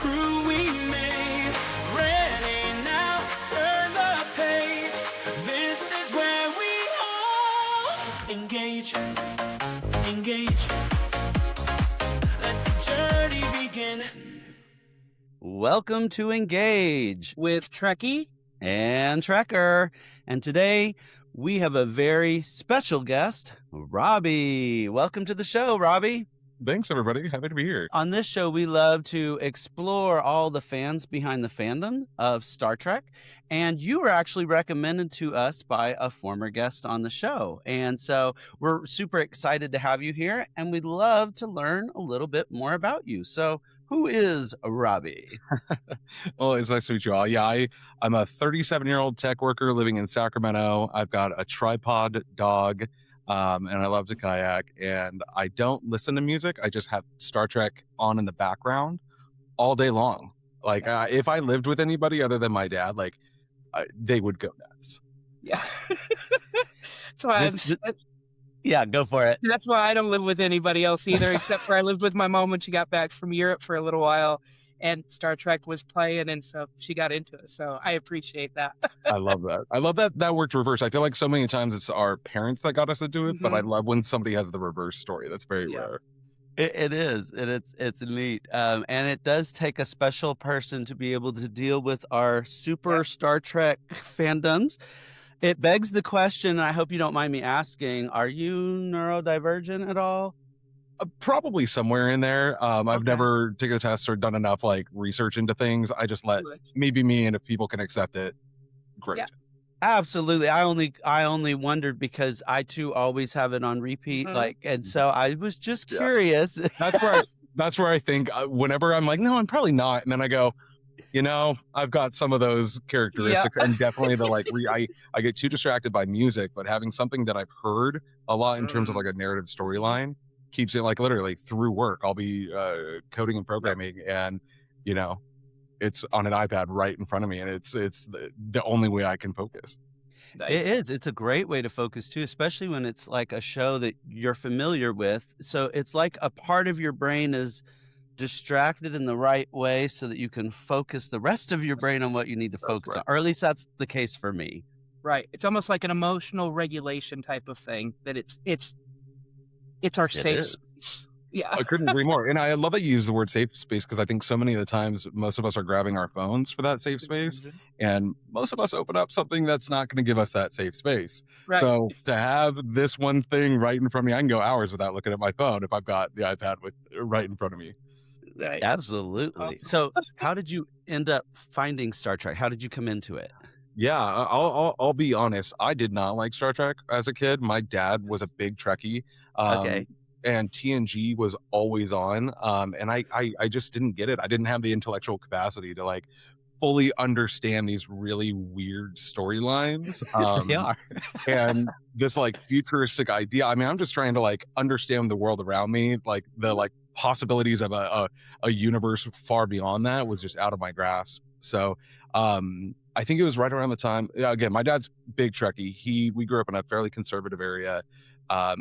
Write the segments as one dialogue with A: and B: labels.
A: crew we made. Ready now, turn the page. This is where we all engage. Engage. Let the journey begin.
B: Welcome to Engage
C: with Trekkie
B: and Trekker. And today we have a very special guest, Robbie. Welcome to the show, Robbie.
D: Thanks, everybody. Happy to be here.
B: On this show, we love to explore all the fans behind the fandom of Star Trek. And you were actually recommended to us by a former guest on the show. And so we're super excited to have you here. And we'd love to learn a little bit more about you. So who is Robbie?
D: Well, it's nice to meet you all. Yeah, I'm a 37-year-old tech worker living in Sacramento. I've got a tripod dog. And I love to kayak, and I don't listen to music. I just have Star Trek on in the background all day long. Like, if I lived with anybody other than my dad, like, they would go nuts.
C: Yeah. That's why
B: Yeah, go for it.
C: That's why I don't live with anybody else either, except for I lived with my mom when she got back from Europe for a little while, and Star Trek was playing, and so she got into it. So I appreciate that.
D: I love that. I love that that worked reverse. I feel like so many times it's our parents that got us into it, but I love when somebody has the reverse story. That's very rare.
B: It is, and it's neat. And it does take a special person to be able to deal with our super Star Trek fandoms. It begs the question, and I hope you don't mind me asking, are you neurodivergent at all?
D: Probably somewhere in there. I've never taken a test or done enough like research into things. I just let me be me, and if people can accept it, great.
C: Yeah.
B: Absolutely. I only wondered because I too always have it on repeat. And so I was just curious.
D: That's where I think whenever I'm like, no, I'm probably not, and then I go, I've got some of those characteristics, and definitely the like. I get too distracted by music, but having something that I've heard a lot in terms of like a narrative storyline keeps it like literally through work. I'll be coding and programming, and it's on an iPad right in front of me, and it's the only way I can focus.
B: Nice. It is. It's a great way to focus too, especially when it's like a show that you're familiar with. So it's like a part of your brain is distracted in the right way so that you can focus the rest of your brain on what you need to focus on. Or at least that's the case for me.
C: Right. It's almost like an emotional regulation type of thing that it's our safe space. Yeah.
D: I couldn't agree more. And I love that you use the word safe space, because I think so many of the times most of us are grabbing our phones for that safe space, and most of us open up something that's not going to give us that safe space. Right. So to have this one thing right in front of me, I can go hours without looking at my phone if I've got the iPad right in front of me.
C: Right.
B: Absolutely. Awesome. So how did you end up finding Star Trek? How did you come into it?
D: Yeah, I'll be honest. I did not like Star Trek as a kid. My dad was a big Trekkie. And TNG was always on. And I just didn't get it. I didn't have the intellectual capacity to like fully understand these really weird storylines.
B: They are.
D: And this like futuristic idea. I mean, I'm just trying to like understand the world around me. Like the like possibilities of a universe far beyond that was just out of my grasp. So I think it was right around the time, again, my dad's big Trekkie. We grew up in a fairly conservative area.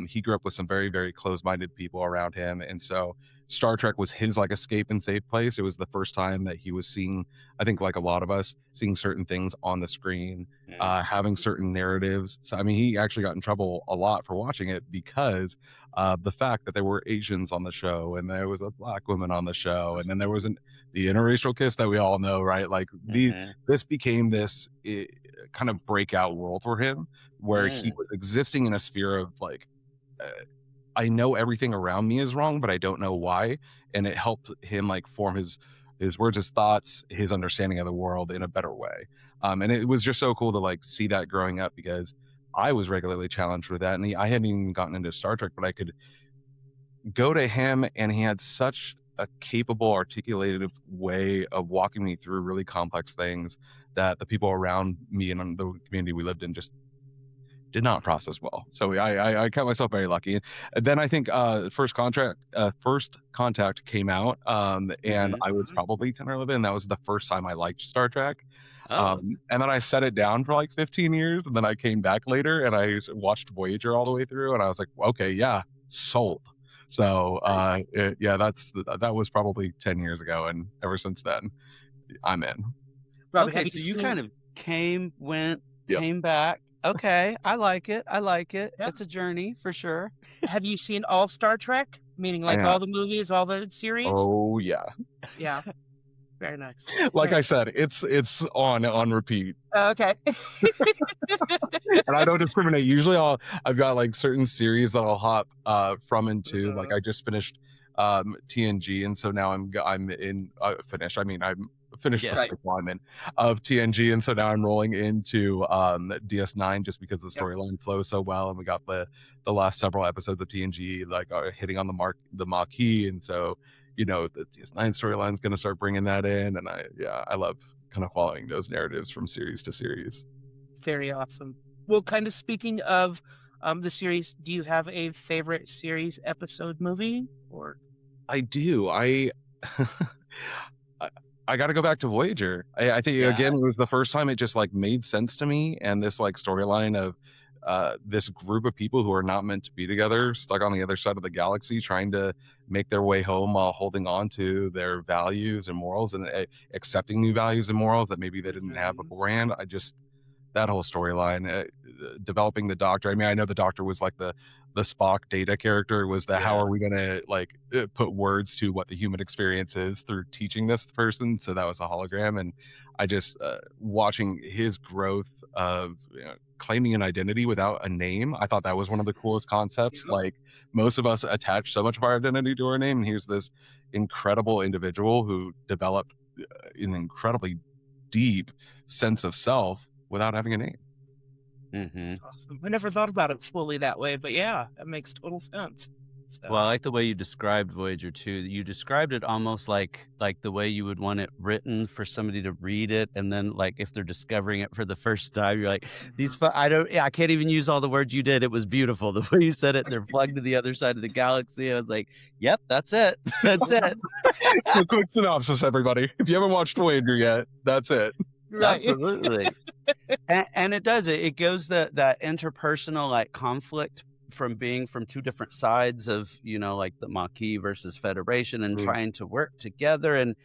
D: He grew up with some very, very closed-minded people around him. And so Star Trek was his like escape and safe place. It was the first time that he was seeing, I think like a lot of us, seeing certain things on the screen, having certain narratives. So, I mean, he actually got in trouble a lot for watching it because of the fact that there were Asians on the show, and there was a black woman on the show, and then there was the interracial kiss that we all know, right? Like this became this kind of breakout world for him, where he was existing in a sphere of like, I know everything around me is wrong, but I don't know why. And it helped him like form his words, his thoughts, his understanding of the world in a better way. And it was just so cool to like see that growing up, because I was regularly challenged with that. And I hadn't even gotten into Star Trek, but I could go to him, and he had such a capable, articulated way of walking me through really complex things that the people around me and the community we lived in just did not process well. So I count myself very lucky. And then I think First Contact came out, and I was probably 10 or 11. And that was the first time I liked Star Trek. And then I set it down for like 15 years, and then I came back later and I watched Voyager all the way through, and I was like, okay, yeah, sold. So that was probably 10 years ago, and ever since then, I'm in.
C: Robbie,
B: Okay,
C: have
B: so
C: you
B: you
C: seen?
B: kind of came, went,
D: Yep.
B: came back. Okay, I like it. I like it.
C: Yeah.
B: It's a journey for sure.
C: Have you seen all Star Trek? Meaning like
D: I
C: all
D: have.
C: the movies, all the series?
D: Oh yeah.
C: Yeah. Very nice.
D: Like
C: Very
D: I said, it's on repeat,
C: okay.
D: and I don't discriminate. Usually, I've got like certain series that I'll hop from and to. Like
C: Mhm.
D: I just finished TNG, and so now I'm in finished. I mean, I'm finished
B: Yes.
D: the
C: Right.
D: cycle I'm in of TNG, and so now I'm rolling into DS9 just because the
C: Yep.
D: storyline flows so well, and we got the last several episodes of TNG like are hitting on the marquee, and so the DS9 storyline is going to start bringing that in, and I love kind of following those narratives from series to series.
C: Very awesome. Well, kind of speaking of the series, do you have a favorite series, episode, movie, or?
D: I do. I got to go back to Voyager. I think
B: Yeah.
D: again it was the first time it just like made sense to me, and this like storyline of this group of people who are not meant to be together, stuck on the other side of the galaxy, trying to make their way home while holding on to their values and morals, and accepting new values and morals that maybe they didn't have
C: Mhm.
D: beforehand. That whole storyline, developing the Doctor. I mean, I know the Doctor was like the Spock Data character, was the how
B: Yeah.
D: are we going to like put words to what the human experience is through teaching this person. So that was a hologram, and I just watching his growth of claiming an identity without a name. I thought that was one of the coolest concepts.
C: Yep.
D: Like most of us attach so much of our identity to our name, and here's this incredible individual who developed an incredibly deep sense of self without having a name.
B: Mm-hmm.
C: That's awesome. I never thought about it fully that way, but yeah, that makes total sense. So,
B: Well, I like the way you described Voyager too. You described it almost like the way you would want it written for somebody to read it, and then like if they're discovering it for the first time, you're like, I can't even use all the words you did. It was beautiful the way you said it. They're plugged to the other side of the galaxy, and I was like, yep, that's it. That's it.
D: A quick synopsis, everybody. If you haven't watched Voyager yet, that's it.
C: right.
B: Absolutely. And it does it. It goes that interpersonal like conflict from being from two different sides of like the Maquis versus Federation and trying to work together. And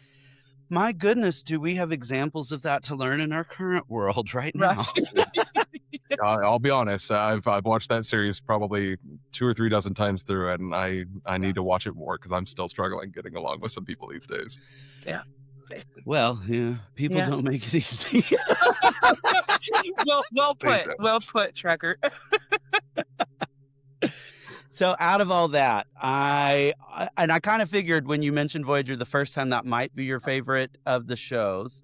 B: my goodness, do we have examples of that to learn in our current world right now?
D: I'll be honest. I've watched that series probably 2 or 3 dozen times through, and I need to watch it more because I'm still struggling getting along with some people these days.
C: Yeah.
B: Well, yeah, people
C: Yeah.
B: don't make it easy.
C: well put.
D: don't.
C: Well put, Trekker.
B: So out of all that, I kind of figured when you mentioned Voyager the first time that might be your favorite of the shows.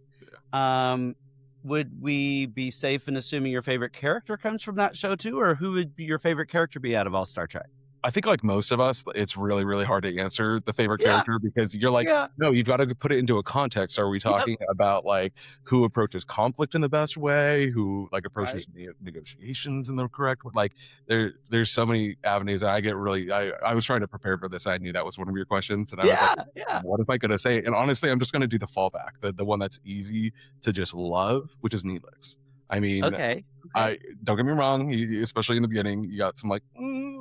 B: Would we be safe in assuming your favorite character comes from that show too, or who would your favorite character be out of all Star Trek?
D: I think like most of us, it's really, really hard to answer the favorite
B: Yeah.
D: character because you're like,
B: Yeah.
D: no, you've got to put it into a context. Are we talking about like who approaches conflict in the best way, who like approaches negotiations in the correct way? Like there's so many avenues. And I get really, I was trying to prepare for this. I knew that was one of your questions, and I was like, what am I going to say? And honestly, I'm just going to do the fallback, the one that's easy to just love, which is Neelix. I mean,
B: Okay.
D: I don't get me wrong, especially in the beginning, you got some like,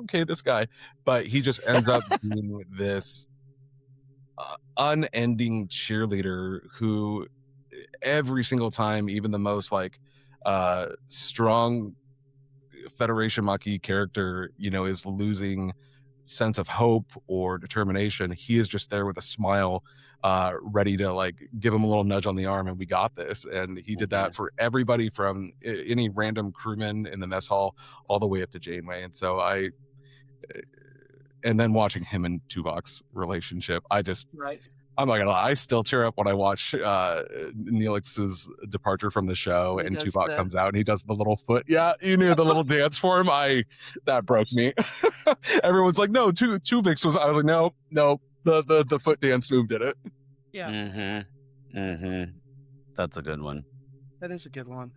D: okay, this guy, but he just ends up being this unending cheerleader who every single time, even the most like strong Federation Maquis character, is losing sense of hope or determination, he is just there with a smile, ready to like give him a little nudge on the arm, and we got this. And he did that for everybody from any random crewman in the mess hall all the way up to Janeway. And so and then watching him and Tuvok's relationship, I'm not gonna lie, I still tear up when I watch Neelix's departure from the show, and Tuvok comes out and he does the little foot. Yeah, you knew the little dance for him. That broke me. Everyone's like, no, Tuvix was. I was like, no, the foot dance move did it.
C: Yeah.
B: That's a good one.
C: That is a good one.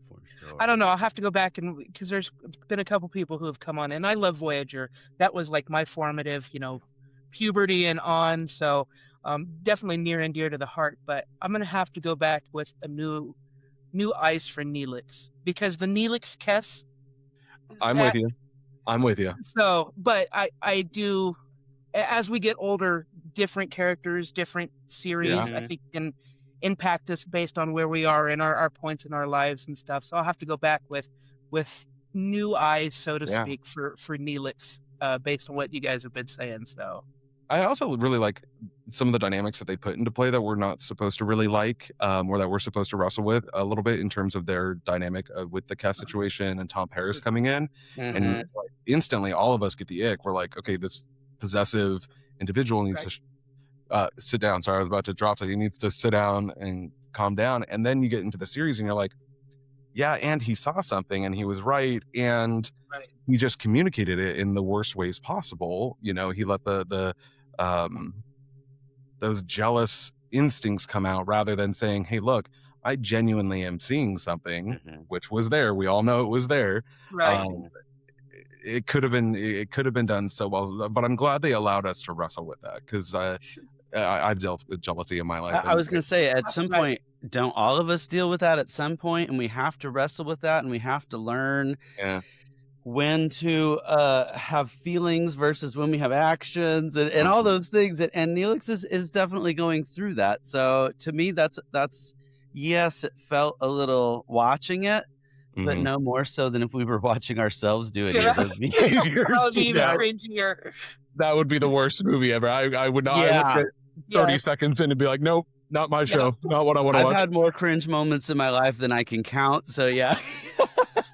B: For sure.
C: I don't know. I'll have to go back because there's been a couple people who have come on, and I love Voyager. That was like my formative, puberty and on. So definitely near and dear to the heart. But I'm gonna have to go back with a new eyes for Neelix, because the Neelix Kess.
D: I'm with you. I'm with you.
C: So, but I do, as we get older, different characters, different series, I
B: Mhm.
C: think can impact us based on where we are in our points in our lives and stuff. So I'll have to go back with new eyes, so to
D: Yeah.
C: speak, for Neelix, based on what you guys have been saying. So
D: I also really like some of the dynamics that they put into play that we're not supposed to really like, or that we're supposed to wrestle with a little bit in terms of their dynamic with the Kess situation and Tom Paris coming in, and
B: Mhm.
D: like, instantly all of us get the ick. We're like, okay, this possessive individual needs
C: Right.
D: to sit down. Sorry, I was about to drop that. He needs to sit down and calm down. And then you get into the series and you're like, yeah, and he saw something and he was right, and
C: Right.
D: he just communicated it in the worst ways possible. You know, he let the those jealous instincts come out rather than saying, hey, look, I genuinely am seeing something,
B: Mhm.
D: which was there. We all know it was there.
C: Right.
D: It could have been done so well, but I'm glad they allowed us to wrestle with that, because
C: Sure.
D: I've dealt with jealousy in my life.
B: I was gonna say, at some
C: Right.
B: point, don't all of us deal with that at some point, and we have to wrestle with that, and we have to learn
D: Yeah.
B: when to have feelings versus when we have actions, and all
D: Mhm.
B: those things. And Neelix is definitely going through that. So to me, that's yes, it felt a little watching it, but
D: Mhm.
B: no more so than if we were watching ourselves do any
C: Yeah.
B: of those
C: That
B: behaviors.
C: would be
B: You
C: even
B: know?
C: cringier.
D: That would be the worst movie ever. I would not. I would
B: Yeah.
D: get 30
C: Yes.
D: seconds in and be like, nope, not my show, not what I want to
B: I've
D: watch.
B: had more cringe moments in my life than I can count. So yeah.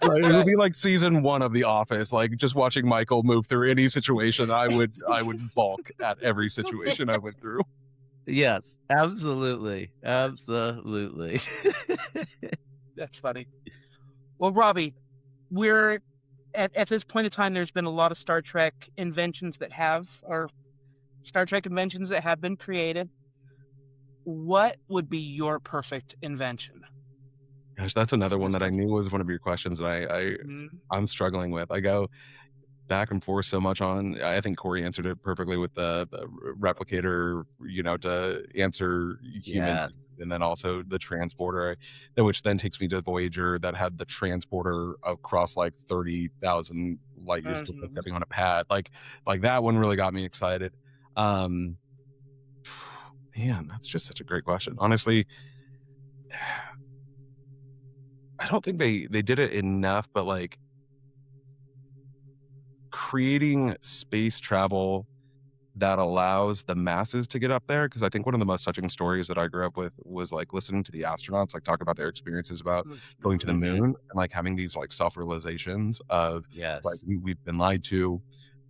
D: Right, it would be like season 1 of The Office, like just watching Michael move through any situation. I would balk at every situation I went through.
B: Yes, absolutely. Absolutely.
C: That's funny. Well, Robbie, we're at this point in time, there's been a lot of Star Trek inventions that have, or Star Trek inventions that have been created. What would be your perfect invention?
D: Gosh, that's another one that I knew was one of your questions that
C: Mhm.
D: I'm struggling with. I go back and forth so much on. I think Corey answered it perfectly with the replicator, you know, to answer human,
B: Yes.
D: and then also the transporter, which then takes me to Voyager that had the transporter across like 30,000 light years just by
C: Mhm.
D: stepping on a pad. Like that one really got me excited. Um, Man, that's just such a great question. Honestly, I don't think they did it enough, but like creating space travel that allows the masses to get up there, because I think one of the most touching stories that I grew up with was like listening to the astronauts like talk about their experiences about going to the
B: Mhm.
D: moon, and like having these like self-realizations of like
B: Yes.
D: we've been lied to,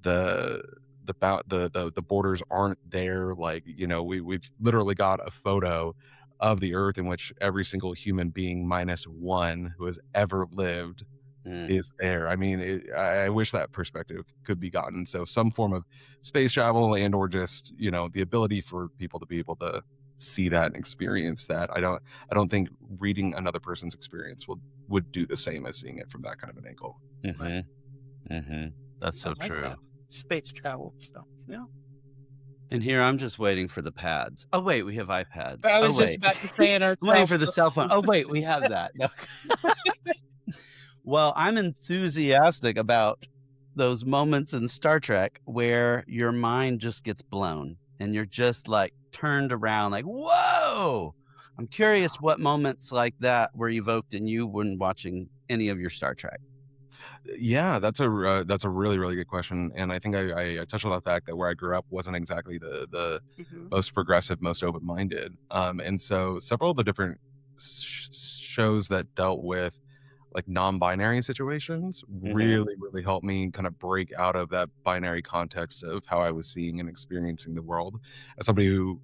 D: the the borders aren't there, like, you know, we've literally got a photo of the earth in which every single human being minus one who has ever lived
B: Mm.
D: is there. I mean, I wish that perspective could be gotten. So some form of space travel, and or just, you know, the ability for people to be able to see that and experience that. I don't think reading another person's experience would do the same as seeing it from that kind of an angle.
B: Mhm. Mhm. That's so
C: I like
B: true.
C: that. Space travel stuff. Yeah.
B: And here I'm just waiting for the pads. Oh wait, we have iPads.
C: I
B: Oh
C: was just
B: wait.
C: about to say in
B: I'm waiting
C: ourselves.
B: for the cell phone. Oh wait, we have that. No. Well, I'm enthusiastic about those moments in Star Trek where your mind just gets blown and you're just like turned around like, whoa. I'm curious what moments like that were evoked in you when watching any of your Star Trek.
D: Yeah, that's a really really good question, and I think I touched on the fact that where I grew up wasn't exactly the
C: Mhm.
D: most progressive, most open minded, and so several of the different shows that dealt with like non-binary situations really helped me kind of break out of that binary context of how I was seeing and experiencing the world. As somebody who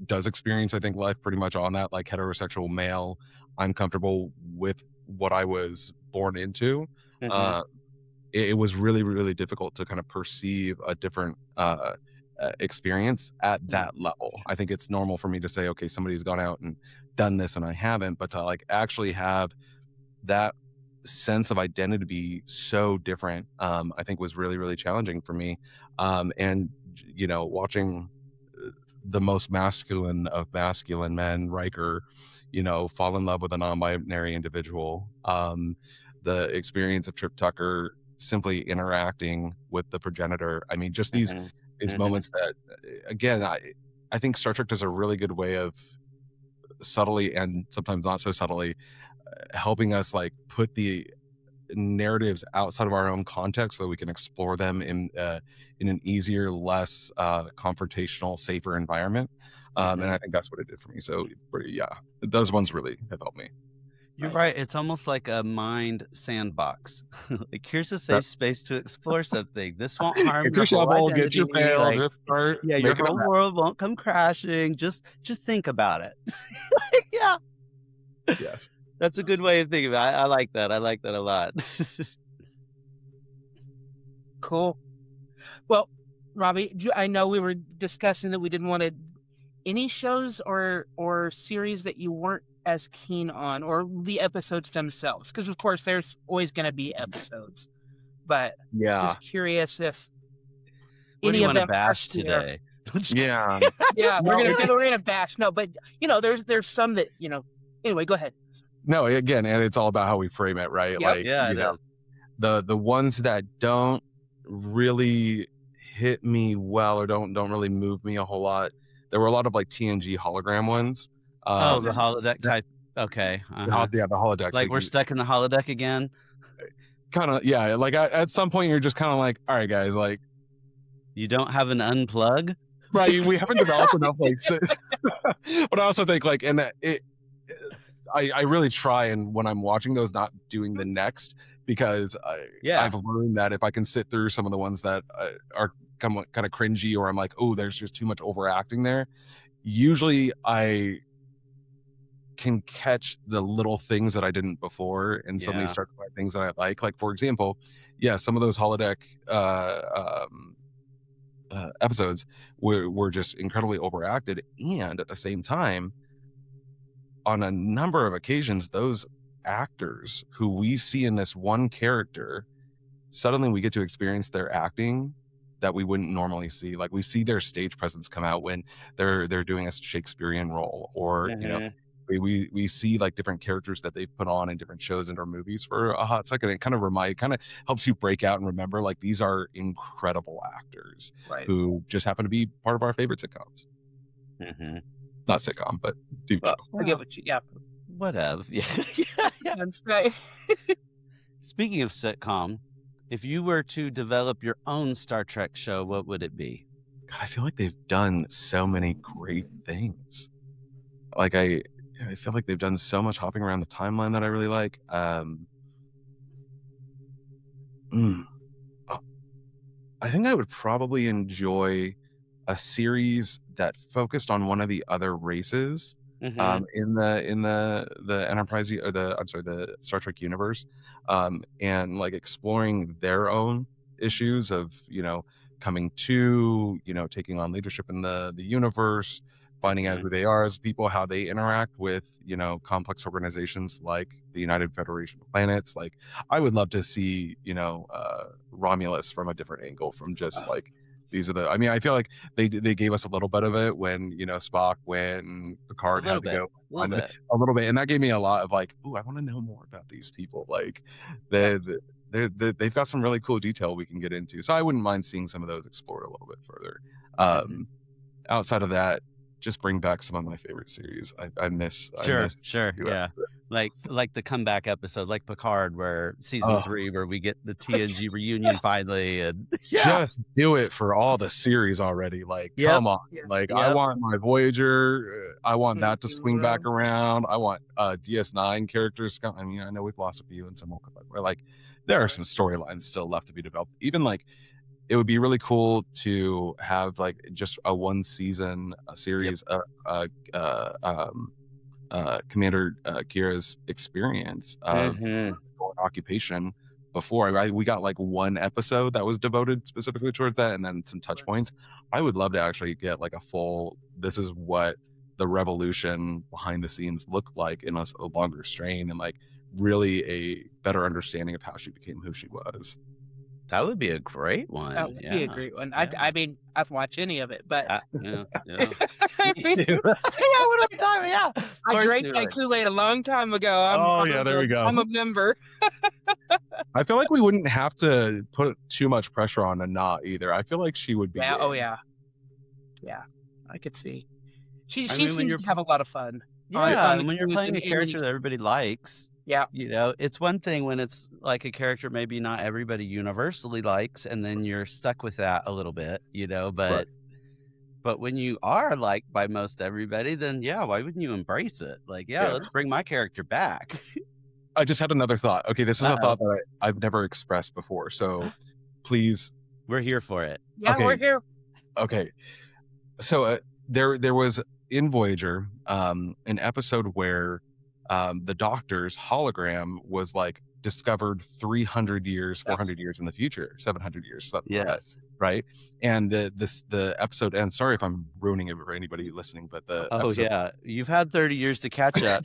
D: does experience, I think, life pretty much on that like heterosexual male, I'm comfortable with what I was born into.
B: Mhm.
D: uh, it was really really difficult to kind of perceive a different experience at that level. I think it's normal for me to say, okay, somebody's gone out and done this and I haven't, but to like actually have that sense of identity to be so different, I think was really really challenging for me. And you know, watching the most masculine of masculine men, Riker, you know, fall in love with a non-binary individual, the experience of Trip Tucker simply interacting with the progenitor. I mean, just these moments that, again, I think Star Trek does a really good way of subtly and sometimes not so subtly helping us like put the narratives outside of our own context so that we can explore them in an easier, less confrontational, safer environment. And I think that's what it did for me. So yeah, those ones really have helped me.
B: You're right. It's almost like a mind sandbox. Like, here's a safe space to explore something. This won't harm
D: Get
B: your
D: your
B: whole
D: shovel,
B: identity.
D: get your pail,
B: Like,
D: just start.
B: yeah, your
D: making it
B: whole
D: happen.
B: world won't come crashing. Just think about it. Yeah,
D: Yes.
B: that's a good way of thinking about it. I like that. I like that a lot.
C: Cool. Well, Robbie, I know we were discussing that we didn't want to any shows or series that you weren't as keen on, or the episodes themselves, because of course there's always going to be episodes, but
D: Yeah.
C: just curious if
B: What do
C: any
B: you
C: of
B: want to
C: them
B: bash
C: are here.
B: today?
D: Yeah.
C: Yeah,
D: no,
C: we're gonna bash. No, but there's some that Anyway, go ahead.
D: No, again, and it's all about how we frame it, right?
C: Yep.
D: Like,
B: Yeah, it is.
D: the ones that don't really hit me well or don't really move me a whole lot. There were a lot of like TNG hologram ones.
B: Oh, the holodeck type. Okay.
D: the holodecks.
B: Like, we're stuck in the holodeck again.
D: Kind of, yeah. Like at some point, you're just kind of like, all right, guys, like,
B: You don't have an unplug?
D: right? We haven't developed enough, like, but I also think like, and I really try, and when I'm watching those, not doing the next, because I've learned that if I can sit through some of the ones that are kind of cringy, or I'm like, oh, there's just too much overacting there. Usually, I can catch the little things that I didn't before, and suddenly start to find things that I like. Like, for example, some of those holodeck episodes were just incredibly overacted, and at the same time, on a number of occasions, those actors who we see in this one character, suddenly we get to experience their acting that we wouldn't normally see. Like, we see their stage presence come out when they're doing a Shakespearean role, or we see like different characters that they've put on in different shows and or movies for a hot second. It kind of helps you break out and remember, like, these are incredible actors who just happen to be part of our favorite sitcoms. Not sitcom, but TV show.
C: I get what you. Yeah.
B: Whatever. Yeah.
C: That's right.
B: Speaking of sitcom, if you were to develop your own Star Trek show, what would it be?
D: God, I feel like they've done so many great things. Like, I feel like they've done so much hopping around the timeline that I really like. I think I would probably enjoy a series that focused on one of the other races in the Enterprise, or the Star Trek universe, and like exploring their own issues of coming to taking on leadership in the universe, finding out who they are as people, how they interact with complex organizations like the United Federation of Planets. Like, I would love to see Romulus from a different angle, from just like, these are the. I mean, I feel like they gave us a little bit of it when Spock went and Picard had to go a little bit, and that gave me a lot of like, ooh, I want to know more about these people. Like, they've got some really cool detail we can get into. So I wouldn't mind seeing some of those explored a little bit further. Outside of that, just bring back some of my favorite series. I miss.
B: Sure. Yeah. Like the comeback episode, like Picard, where season 3, where we get the TNG reunion finally, and
D: just do it for all the series already. Like, come on. Like, I want my Voyager. I want that to swing back around. I want DS9 characters. I mean, I know we've lost a few and some will come back. But like, there are some storylines still left to be developed. Even like, it would be really cool to have like just a one season series, Commander Kira's experience of occupation before. We got like one episode that was devoted specifically towards that, and then some touch points. I would love to actually get like a full, this is what the revolution behind the scenes looked like in a longer strain, and like really a better understanding of how she became who she was.
B: That would be a great
C: That
B: one.
C: would be a
B: Yeah.
C: great one.
B: Yeah.
C: I mean, I've watched any of it, but
B: Yeah.
C: I
B: Me
C: mean,
B: too. Yeah, what are we talking about? Yeah. Of
C: I
B: course
C: drank
B: you
C: that
B: would.
C: Kool-Aid a long time ago.
D: Oh yeah, there we
C: I'm
D: go.
C: a member.
D: I feel like we wouldn't have to put too much pressure on a not either. I feel like she would be.
C: Yeah. Oh
D: game.
C: yeah. Yeah. I could see. She
B: I
C: she
B: mean, when
C: seems
B: you're
C: to have a lot of fun.
B: Yeah,
C: On the
B: and when you're
C: cruise
B: playing a
C: and
B: character that everybody likes,
C: yeah.
B: it's one thing when it's like a character maybe not everybody universally likes, and then you're stuck with that a little bit,
D: Right.
B: but when you are liked by most everybody, then yeah, why wouldn't you embrace it? Like, yeah,
D: Yeah.
B: let's bring my character back.
D: I just had another thought. Okay, this is a
B: Uh-oh.
D: thought that I've never expressed before. So please,
B: We're here for it.
C: Yeah,
D: Okay.
C: we're here.
D: okay. So there was in Voyager an episode where the Doctor's hologram was like discovered 300 years, 400 years in the future, 700 years, something like that,
B: Yes.
D: right? And the episode ends. Sorry if I'm ruining it for anybody listening, but the
B: Oh
D: episode,
B: yeah, you've had 30 years to catch up.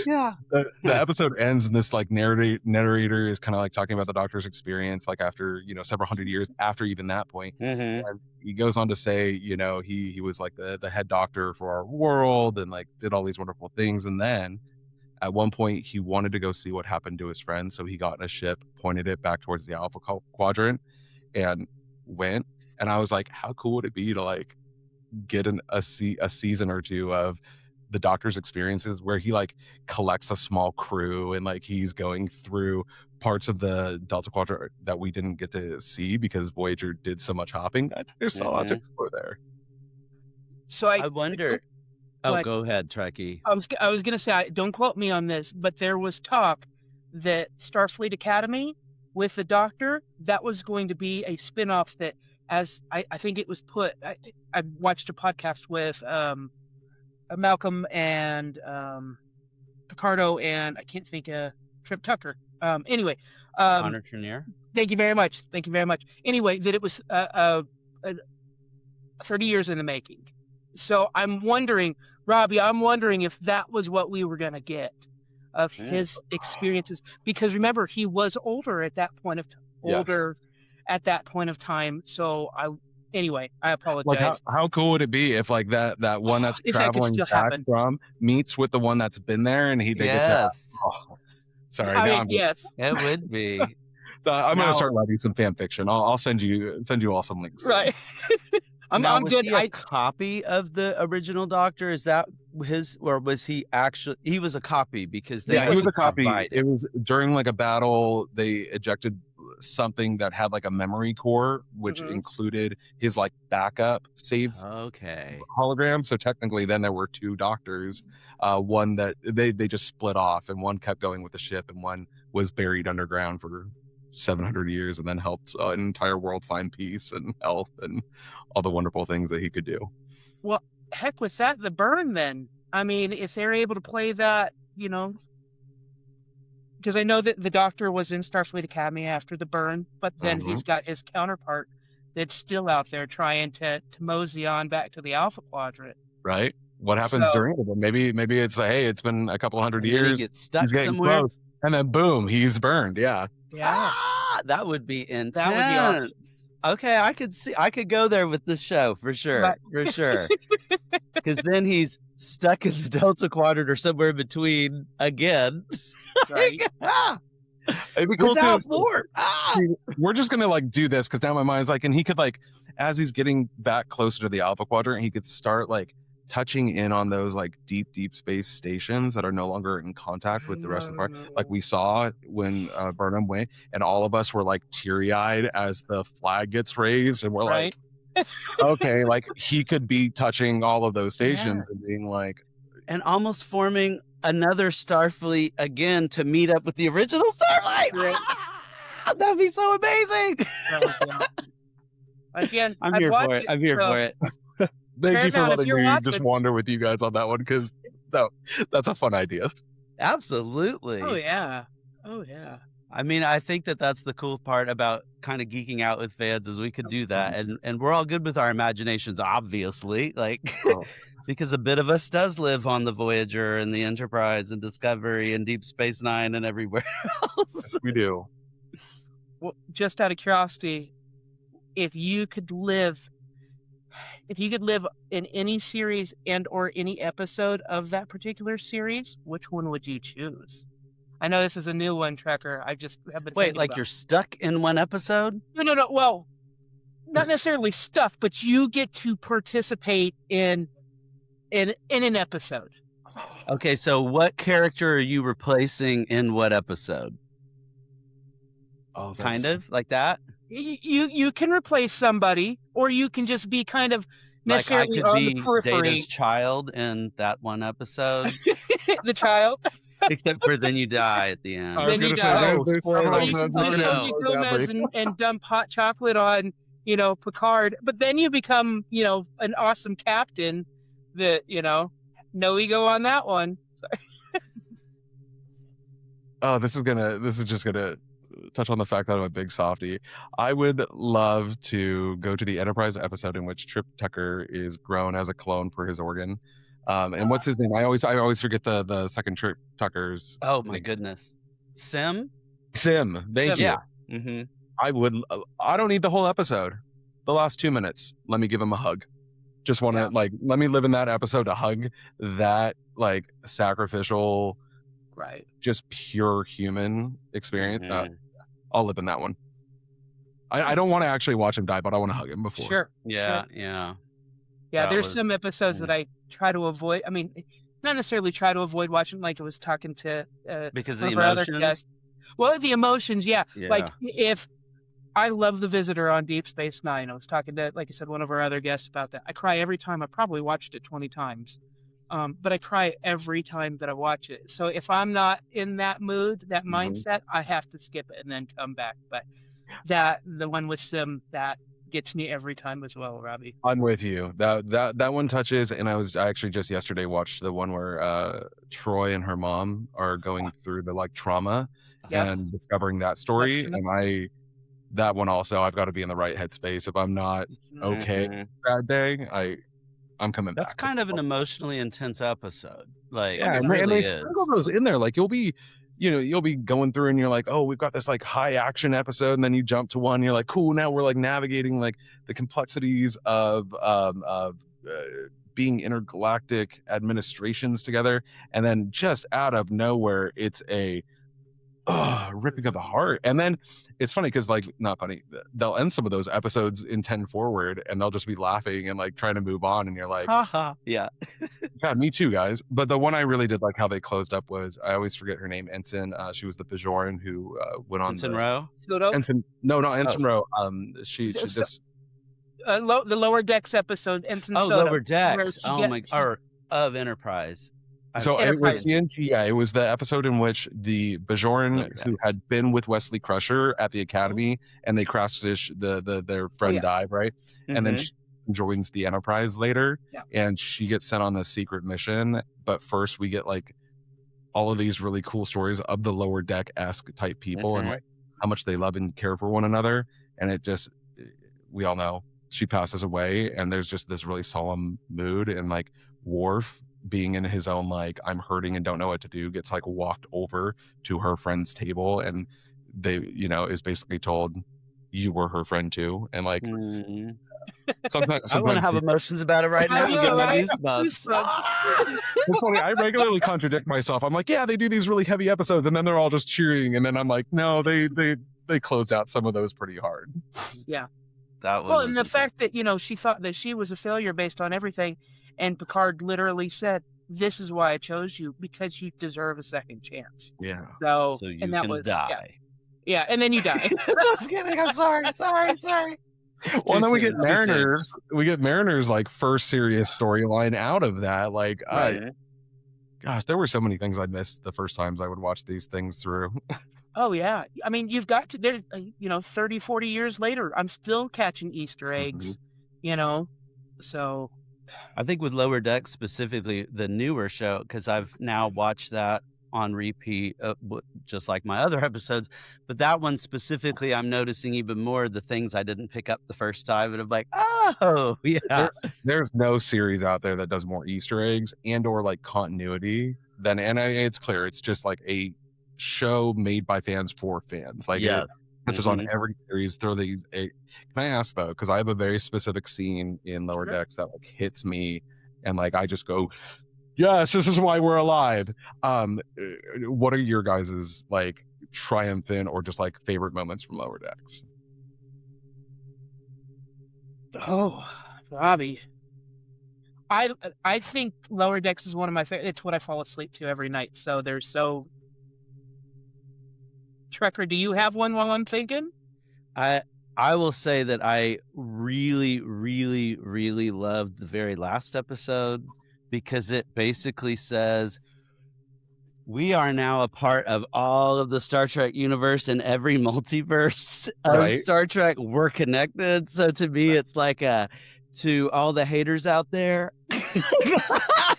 C: Yeah.
D: the episode ends and this like narrator is kind of like talking about the Doctor's experience like after several hundred years after even that point.
B: Mhm.
D: And he goes on to say he was like the head doctor for our world and like did all these wonderful things, and then at one point he wanted to go see what happened to his friend, so he got in a ship, pointed it back towards the Alpha Quadrant, and went. And I was like, how cool would it be to like get a season or two of the Doctor's experiences where he like collects a small crew and like he's going through parts of the Delta Quadrant that we didn't get to see because Voyager did so much hopping. I think there's a lot to explore there.
C: So
B: I wonder. Oh,
C: like-
B: go ahead, Trekkie.
C: I was gonna say, don't quote me on this, but there was talk that Starfleet Academy with the Doctor, that was going to be a spin-off that, as I think it was put, I watched a podcast with Malcolm and Picardo and I can't think of Trip Tucker. Anyway,
B: Connor Trenier.
C: thank you very much. Thank you very much. Anyway, that it was 30 years in the making. So I'm wondering, Robbie, if that was what we were going to get of his experiences, because remember, he was older at that point of at that point of time. So anyway, I apologize.
D: Like how cool would it be if like that one that's
C: If that could
D: traveling
C: still
D: back
C: happen.
D: from meets with the one that's been there and they get to
B: Yes,
D: sorry,
C: I
D: now
C: mean, yes.
B: it would be.
D: I'm
C: Now-
D: gonna start writing some fan fiction. I'll send you all some links.
C: Right. I'm
B: Was
C: good.
B: he a copy of the original Doctor? Is that his, or was he actually? He was a copy because they
D: Yeah, he was a
B: wasn't
D: copy.
B: provided.
D: It was during like a battle. They ejected something that had like a memory core, which
C: Mhm.
D: included his like backup save
B: Okay.
D: hologram. So technically, then there were two Doctors. One that they just split off, and one kept going with the ship, and one was buried underground for 700 years, and then helped an entire world find peace and health and all the wonderful things that he could do.
C: Well, heck with that, the burn then. I mean, if they're able to play that, because I know that the Doctor was in Starfleet Academy after the burn, but then he's got his counterpart that's still out there trying to mosey on back to the Alpha Quadrant.
D: Right? What happens
C: So-
D: during it? Maybe it's hey, it's been a couple hundred
B: And then he
D: years.
B: gets stuck
D: He's getting
B: somewhere.
D: close, and then boom, he's burned. Yeah.
C: Yeah.
B: That would be intense.
C: That would be awesome.
B: Okay, I could go there with this show for sure.
C: Right.
B: For sure. Because then he's stuck in the Delta Quadrant or somewhere in between again.
C: Right.
D: It'd be cool
B: Without
D: to
B: more.
D: we're just gonna like do this because now my mind's like, and he could like, as he's getting back closer to the Alpha Quadrant, he could start like touching in on those like deep space stations that are no longer in contact with the rest of the part, like we saw when Burnham went, and all of us were like teary-eyed as the flag gets raised, and we're
C: Right.
D: like, okay, like he could be touching all of those stations and being like,
B: And almost forming another Starfleet again to meet up with the original Starlight.
C: Right.
B: That'd be so amazing.
C: Again,
B: I'm
C: I'd
B: here
C: watch
B: for it. I'm here
C: so-
B: for it.
D: thank you for
C: Paramount, if
D: letting
C: you're
D: me
C: watching-
D: just wander with you guys on that one, because that's a fun idea.
B: Absolutely.
C: Oh yeah. Oh yeah.
B: I mean, I think that that's the cool part about kind of geeking out with fans is we could do that, and we're all good with our imaginations, obviously. Like,
D: Oh.
B: Because a bit of us does live on the Voyager and the Enterprise and Discovery and Deep Space Nine and everywhere else.
D: We do.
C: Well, just out of curiosity, if you could live in any series and or any episode of that particular series, which one would you choose? I know this is a new one, Trekker. I just have been
B: Wait,
C: thinking
B: like
C: about
B: you're stuck in one episode?
C: No. Well, not necessarily stuck, but you get to participate in an episode.
B: Okay, so what character are you replacing in what episode?
D: Oh,
B: Kind of like that?
C: You can replace somebody, or you can just be kind of
B: Like I
C: necessarily
B: could
C: on the
B: be
C: periphery.
B: Data's child in that one episode,
C: The child.
B: except for then you die at the end.
D: I was
C: Then you
D: going to say,
C: die.
D: there's
C: Or
D: several
C: you can
D: episodes
C: play
D: we're gonna
C: Sophie
D: go
C: Gomez
D: badly.
C: and dump hot chocolate on, Picard, but then you become, an awesome captain that, no ego on that one.
D: Oh, this is just gonna touch on the fact that I'm a big softie. I would love to go to the Enterprise episode in which Trip Tucker is grown as a clone for his organ. And what's his name? I always forget the second Trip Tucker's
B: Oh my goodness. Sim?
D: Sim. Thank you.
B: Yeah. Mm-hmm.
D: I don't need the whole episode. The last 2 minutes, let me give him a hug. Just want to let me live in that episode to hug that sacrificial,
C: Right.
D: just pure human experience.
B: Mhm.
D: I'll live in that one. I don't want to actually watch him die, but I want to hug him before.
C: Sure.
B: Yeah,
C: Sure.
B: yeah.
C: Yeah,
B: That
C: there's
B: was-
C: some episodes that I try to avoid. I mean, not necessarily try to avoid watching, like I was talking to
B: Because of
C: one
B: the
C: of our other
B: emotion?
C: guests. Well, the emotions, yeah.
B: Yeah.
C: Like if I love The Visitor on Deep Space Nine. I was talking to, like I said, one of our other guests about that. I cry every time. I probably watched it 20 times. But I cry every time that I watch it. So if I'm not in that mood, that mindset, I have to skip it and then come back. But the one with Sim, that gets me every time as well, Robbie.
D: I'm with you. That one touches, and I actually just yesterday watched the one where Troy and her mom are going through the trauma
C: Yep.
D: and discovering that story.
C: That's
D: And that one also, I've got to be in the right headspace. If I'm not okay
B: Mhm.
D: that day, I'm coming
B: That's
D: back.
B: kind of an emotionally intense episode. Like,
D: Yeah,
B: it
D: and
B: really
D: they
B: is.
D: sprinkle those in there. Like you'll be going through and you're like, oh, we've got this high action episode, and then you jump to one, you're like, cool, now we're navigating the complexities of being intergalactic administrations together, and then just out of nowhere, it's a ripping of the heart. And then it's funny because not funny, they'll end some of those episodes in 10 forward, and they'll just be laughing and trying to move on, and you're like,
B: Haha. Yeah.
D: yeah, me too, guys. But the one I really did like how they closed up was, I always forget her name, Ensign. She was the Bajoran who went on
B: Ensign Rowe?
D: Ensign. No, not Ensign Rowe. She
C: So-
D: just
C: The Lower Decks episode, Ensign
B: Oh,
C: Soto,
B: Lower
C: where
B: Decks.
C: she
B: Oh my,
C: gets-
B: or of Enterprise.
D: so it
C: Enterprise.
D: was it was the episode in which the Bajoran
B: Lower
D: who
B: Decks.
D: had been with Wesley Crusher at the Academy, and they crash their friend
C: yeah.
D: died, right? And then
B: Mhm.
D: she joins the Enterprise later,
C: Yeah.
D: and she gets sent on the secret mission. But first, we get all of these really cool stories of the Lower Deck-esque type people,
B: Mhm.
D: and how much they love and care for one another. And it just, we all know she passes away, and there's just this really solemn mood, and Worf being in his own I'm hurting and don't know what to do, gets walked over to her friend's table, and they is basically told, you were her friend too. And
B: Mhm.
D: sometimes
B: I want to have emotions about it right
C: I
B: now.
C: know,
B: Get my
C: right?
B: goosebumps.
C: Goosebumps.
D: it's funny, I regularly contradict myself. I'm like, yeah, they do these really heavy episodes, and then they're all just cheering, and then I'm like, no, they closed out some of those pretty hard.
B: That
C: Well,
B: was
C: and the fact that, she thought that she was a failure based on everything, and Picard literally said, this is why I chose you, because you deserve a second chance.
D: Yeah.
C: So,
B: so you
C: and that
B: can
C: was,
B: die.
C: Yeah, and then you die.
B: Just kidding. I'm sorry.
D: Well, and then we
B: Too
D: get
B: soon, too soon.
D: Mariners. We get Mariners first serious storyline out of that.
B: Right.
D: Gosh, there were so many things I missed the first times I would watch these things through.
C: Oh, yeah. I mean, you've got to, there's, 30, 40 years later, I'm still catching Easter eggs, so.
B: I think with Lower Decks specifically, the newer show, because I've now watched that on repeat, just like my other episodes. But that one specifically, I'm noticing even more the things I didn't pick up the first time, and I'm like, oh yeah,
D: There's no series out there that does more Easter eggs and or like continuity than, and it's clear it's just like a show made by fans for fans. Like
B: yeah.
D: it touches on every series. Throw these. Can I ask though? Because I have a very specific scene in Lower Decks that like hits me, and like I just go, yes, this is why we're alive. What are your guys's like triumphant or just like favorite moments from Lower Decks?
C: Oh, Robbie. I think Lower Decks is one of my favorite. It's what I fall asleep to every night. So there's so. Trekker, do you have one while I'm thinking?
B: I will say that I really, really, really loved the very last episode because it basically says we are now a part of all of the Star Trek universe and every multiverse of Star Trek. We're connected. So to me, it's like to all the haters out there.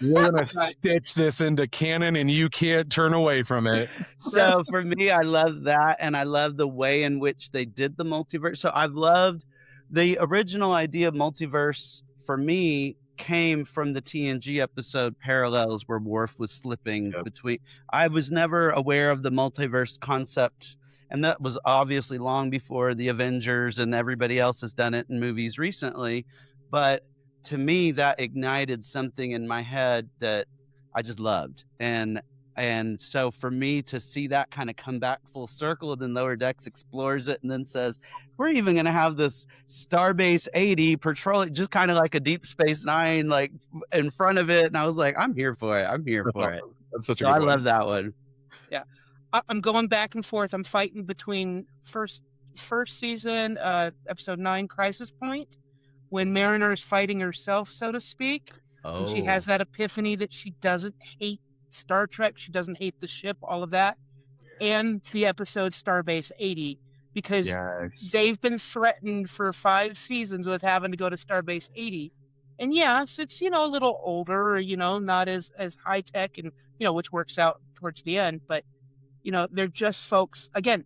D: We're gonna stitch this into canon and you can't turn away from it.
B: So for me, I love that, and I love the way in which they did the multiverse. So I've loved the original idea of multiverse. For me, came from the TNG episode Parallels, where Worf was slipping between. I was never aware of the multiverse concept, and that was obviously long before the Avengers and everybody else has done it in movies recently. But to me, that ignited something in my head that I just loved. And so for me to see that kind of come back full circle, and then Lower Decks explores it and then says, we're even going to have this Starbase 80 patrol, just kind of like a Deep Space Nine, like in front of it. And I was like, I'm here for it. I'm here for it.
D: That's such a
B: So
D: good
B: I
D: one.
B: love that one.
C: Yeah. I'm going back and forth. I'm fighting between first season, episode 9, Crisis Point, when Mariner is fighting herself, so to speak. And she has that epiphany that she doesn't hate Star Trek, she doesn't hate the ship, all of that. And the episode Starbase 80, because they've been threatened for 5 seasons with having to go to Starbase 80. And yes, it's, a little older, not as high tech, and, which works out towards the end. But, they're just folks, again,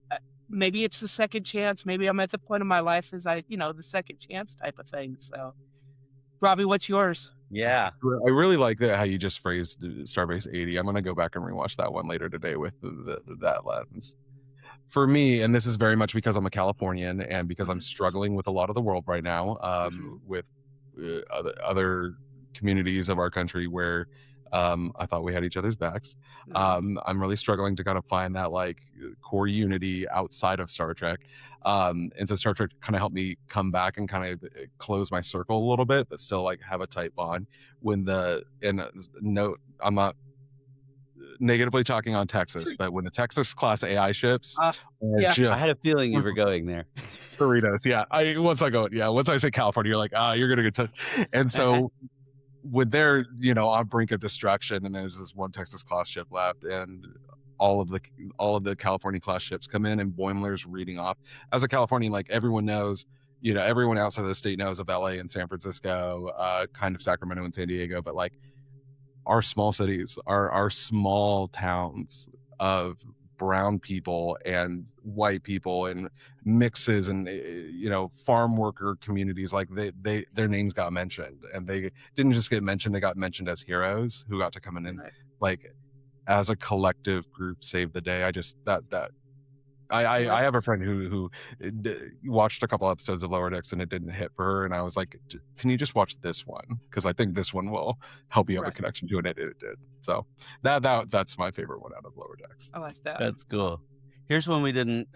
C: maybe it's the second chance. Maybe I'm at the point of my life as the second chance type of thing. So, Robbie, what's yours?
B: Yeah.
D: I really like how you just phrased Starbase 80. I'm going to go back and rewatch that one later today with that lens. For me, and this is very much because I'm a Californian and because I'm struggling with a lot of the world right now, with other communities of our country where I thought we had each other's backs. I'm really struggling to kind of find that like core unity outside of Star Trek. And so Star Trek kind of helped me come back and kind of close my circle a little bit, but still like have a tight bond. No, I'm not negatively talking on Texas, but when the Texas class AI ships,
B: I had a feeling you were going there.
D: Doritos, once I say California, you're like, you're gonna get touched. And so with their, on brink of destruction, and there's this one Texas class ship left, and all of the California class ships come in, and Boimler's reading off. As a Californian, like everyone knows, everyone outside of the state knows of LA and San Francisco, kind of Sacramento and San Diego, but like our small cities, our small towns of brown people and white people and mixes and farm worker communities, like their names got mentioned, and they didn't just get mentioned, they got mentioned as heroes who got to come in and like as a collective group save the day. I have a friend who watched a couple episodes of Lower Decks and it didn't hit for her, and I was like, can you just watch this one, because I think this one will help you have a connection to it. It did. So that's my favorite one out of Lower Decks.
C: I like that.
B: That's cool. Here's one we didn't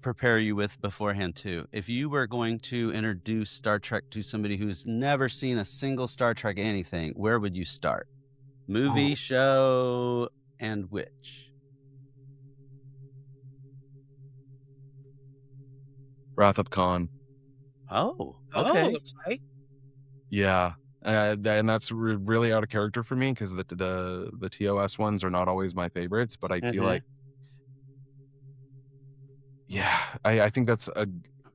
B: prepare you with beforehand too. If you were going to introduce Star Trek to somebody who's never seen a single Star Trek anything, where would you start? Movie, show, and which?
D: Wrath of Khan.
B: Oh, okay.
D: Yeah. And that's really out of character for me, because the TOS ones are not always my favorites, but I feel like, I think that's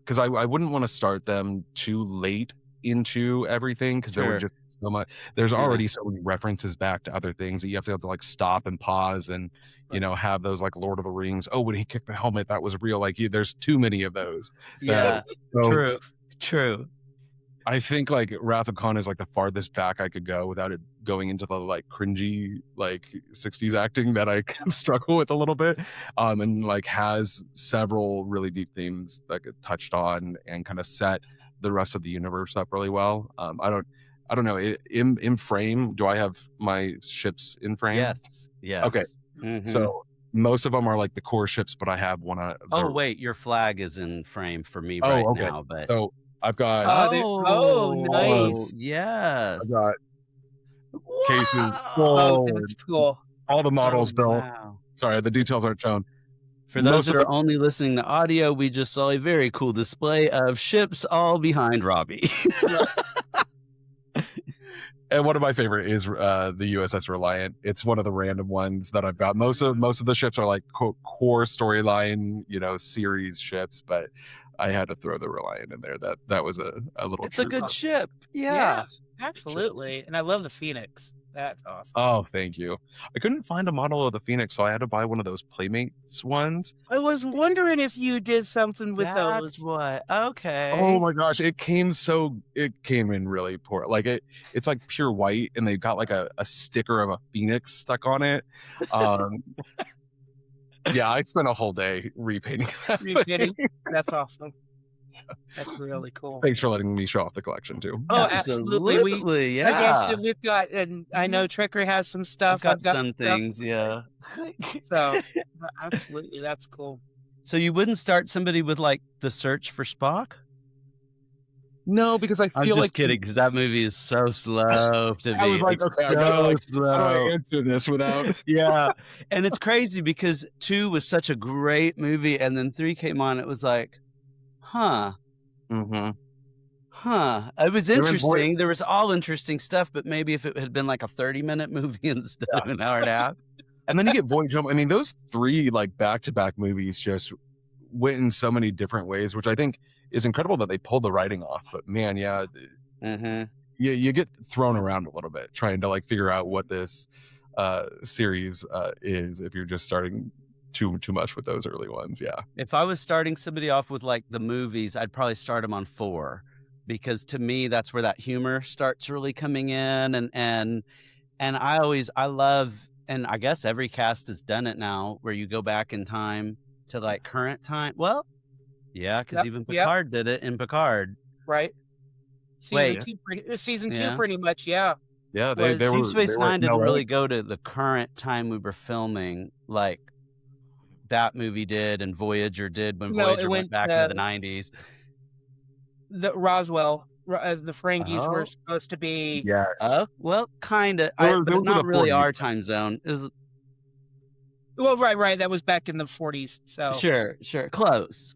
D: because I wouldn't want to start them too late into everything, because there would just be so much. There's
B: Yeah.
D: already so many references back to other things that you have to like stop and pause and have those like Lord of the Rings. Oh, when he kicked the helmet, that was real. Like there's too many of those.
B: Yeah.
D: So
B: True.
D: I think like Wrath of Khan is like the farthest back I could go without it going into the like cringy like 60s acting that I can struggle with a little bit. And like has several really deep themes that get touched on and kind of set the rest of the universe up really well. I don't know. In frame, do I have my ships in frame?
B: Yes.
D: Okay.
B: Mhm.
D: So most of them are like the core ships, but I have one.
B: Oh wait, your flag is in frame for me right now, but
D: So I've got.
C: Nice.
B: Yes.
D: I've got cases
C: Oh,
D: full.
C: that's cool.
D: All the models built.
B: Wow.
D: Sorry, the details aren't shown.
B: For those that are only listening to audio, we just saw a very cool display of ships all behind Robbie.
D: And one of my favorite is the USS Reliant. It's one of the random ones that I've got. Most of the ships are like core storyline, series ships, but I had to throw the Reliant in there. That was a little.
B: It's a good ship. Yeah.
C: Absolutely. And I love the Phoenix. That's awesome.
D: Oh, thank you. I couldn't find a model of the Phoenix, so I had to buy one of those Playmates ones.
C: I was wondering if you did something with
B: That's
C: those.
B: what. Okay.
D: Oh my gosh, it came in really poor. Like it's like pure white, and they got like a sticker of a Phoenix stuck on it. Yeah, I spent a whole day repainting that.
C: Repainting? That's awesome. That's really cool.
D: Thanks for letting me show off the collection too.
C: Oh, absolutely.
B: Yeah.
C: Like I said, we've got, and I know Trekker has some stuff.
B: I've got some
C: stuff.
B: things, yeah.
C: So, absolutely, that's cool.
B: So you wouldn't start somebody with like the search for Spock?
D: No, because I feel
B: I'm just
D: like
B: kidding, because that movie is so slow to me.
D: I was like, okay, I gotta like, how do I answer this without?
B: Yeah, and it's crazy because 2 was such a great movie, and then 3 came on. It was like, huh.
D: Mm-hmm.
B: Huh. It was interesting. There was all interesting stuff, but maybe if it had been like a 30-minute movie instead of an hour and a half.
D: And then you get Voyager. I mean, those 3 like back-to-back movies just went in so many different ways, which I think is incredible that they pulled the writing off. But man, yeah, you get thrown around a little bit trying to like figure out what this series is if you're just starting too much with those early ones. Yeah.
B: If I was starting somebody off with like the movies, I'd probably start them on 4, because to me that's where that humor starts really coming in, and I love, and I guess every cast has done it now, where you go back in time to like current time. Well, yeah, because even Picard did it in Picard,
C: right? Season 2, pretty much, yeah.
D: Yeah, they
B: Deep
D: were.
B: Space Nine didn't really go to the current time we were filming like that movie did, and Voyager did when Voyager went back into the 90s.
C: The Roswell, the Ferengis were supposed to be.
D: Yes.
B: Well, kind of. But not really our time zone. It was.
C: Well, right. That was back in the 40s. So
B: Sure. Close.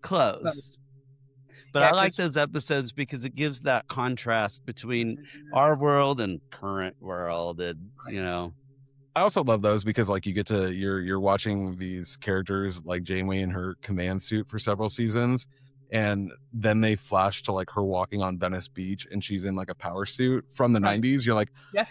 B: But I like those episodes because it gives that contrast between our world and current world, and
D: I also love those because like you get to you're watching these characters like Janeway in her command suit for several seasons, and then they flash to like her walking on Venice Beach and she's in like a power suit from the 90s. You're like,
C: yeah.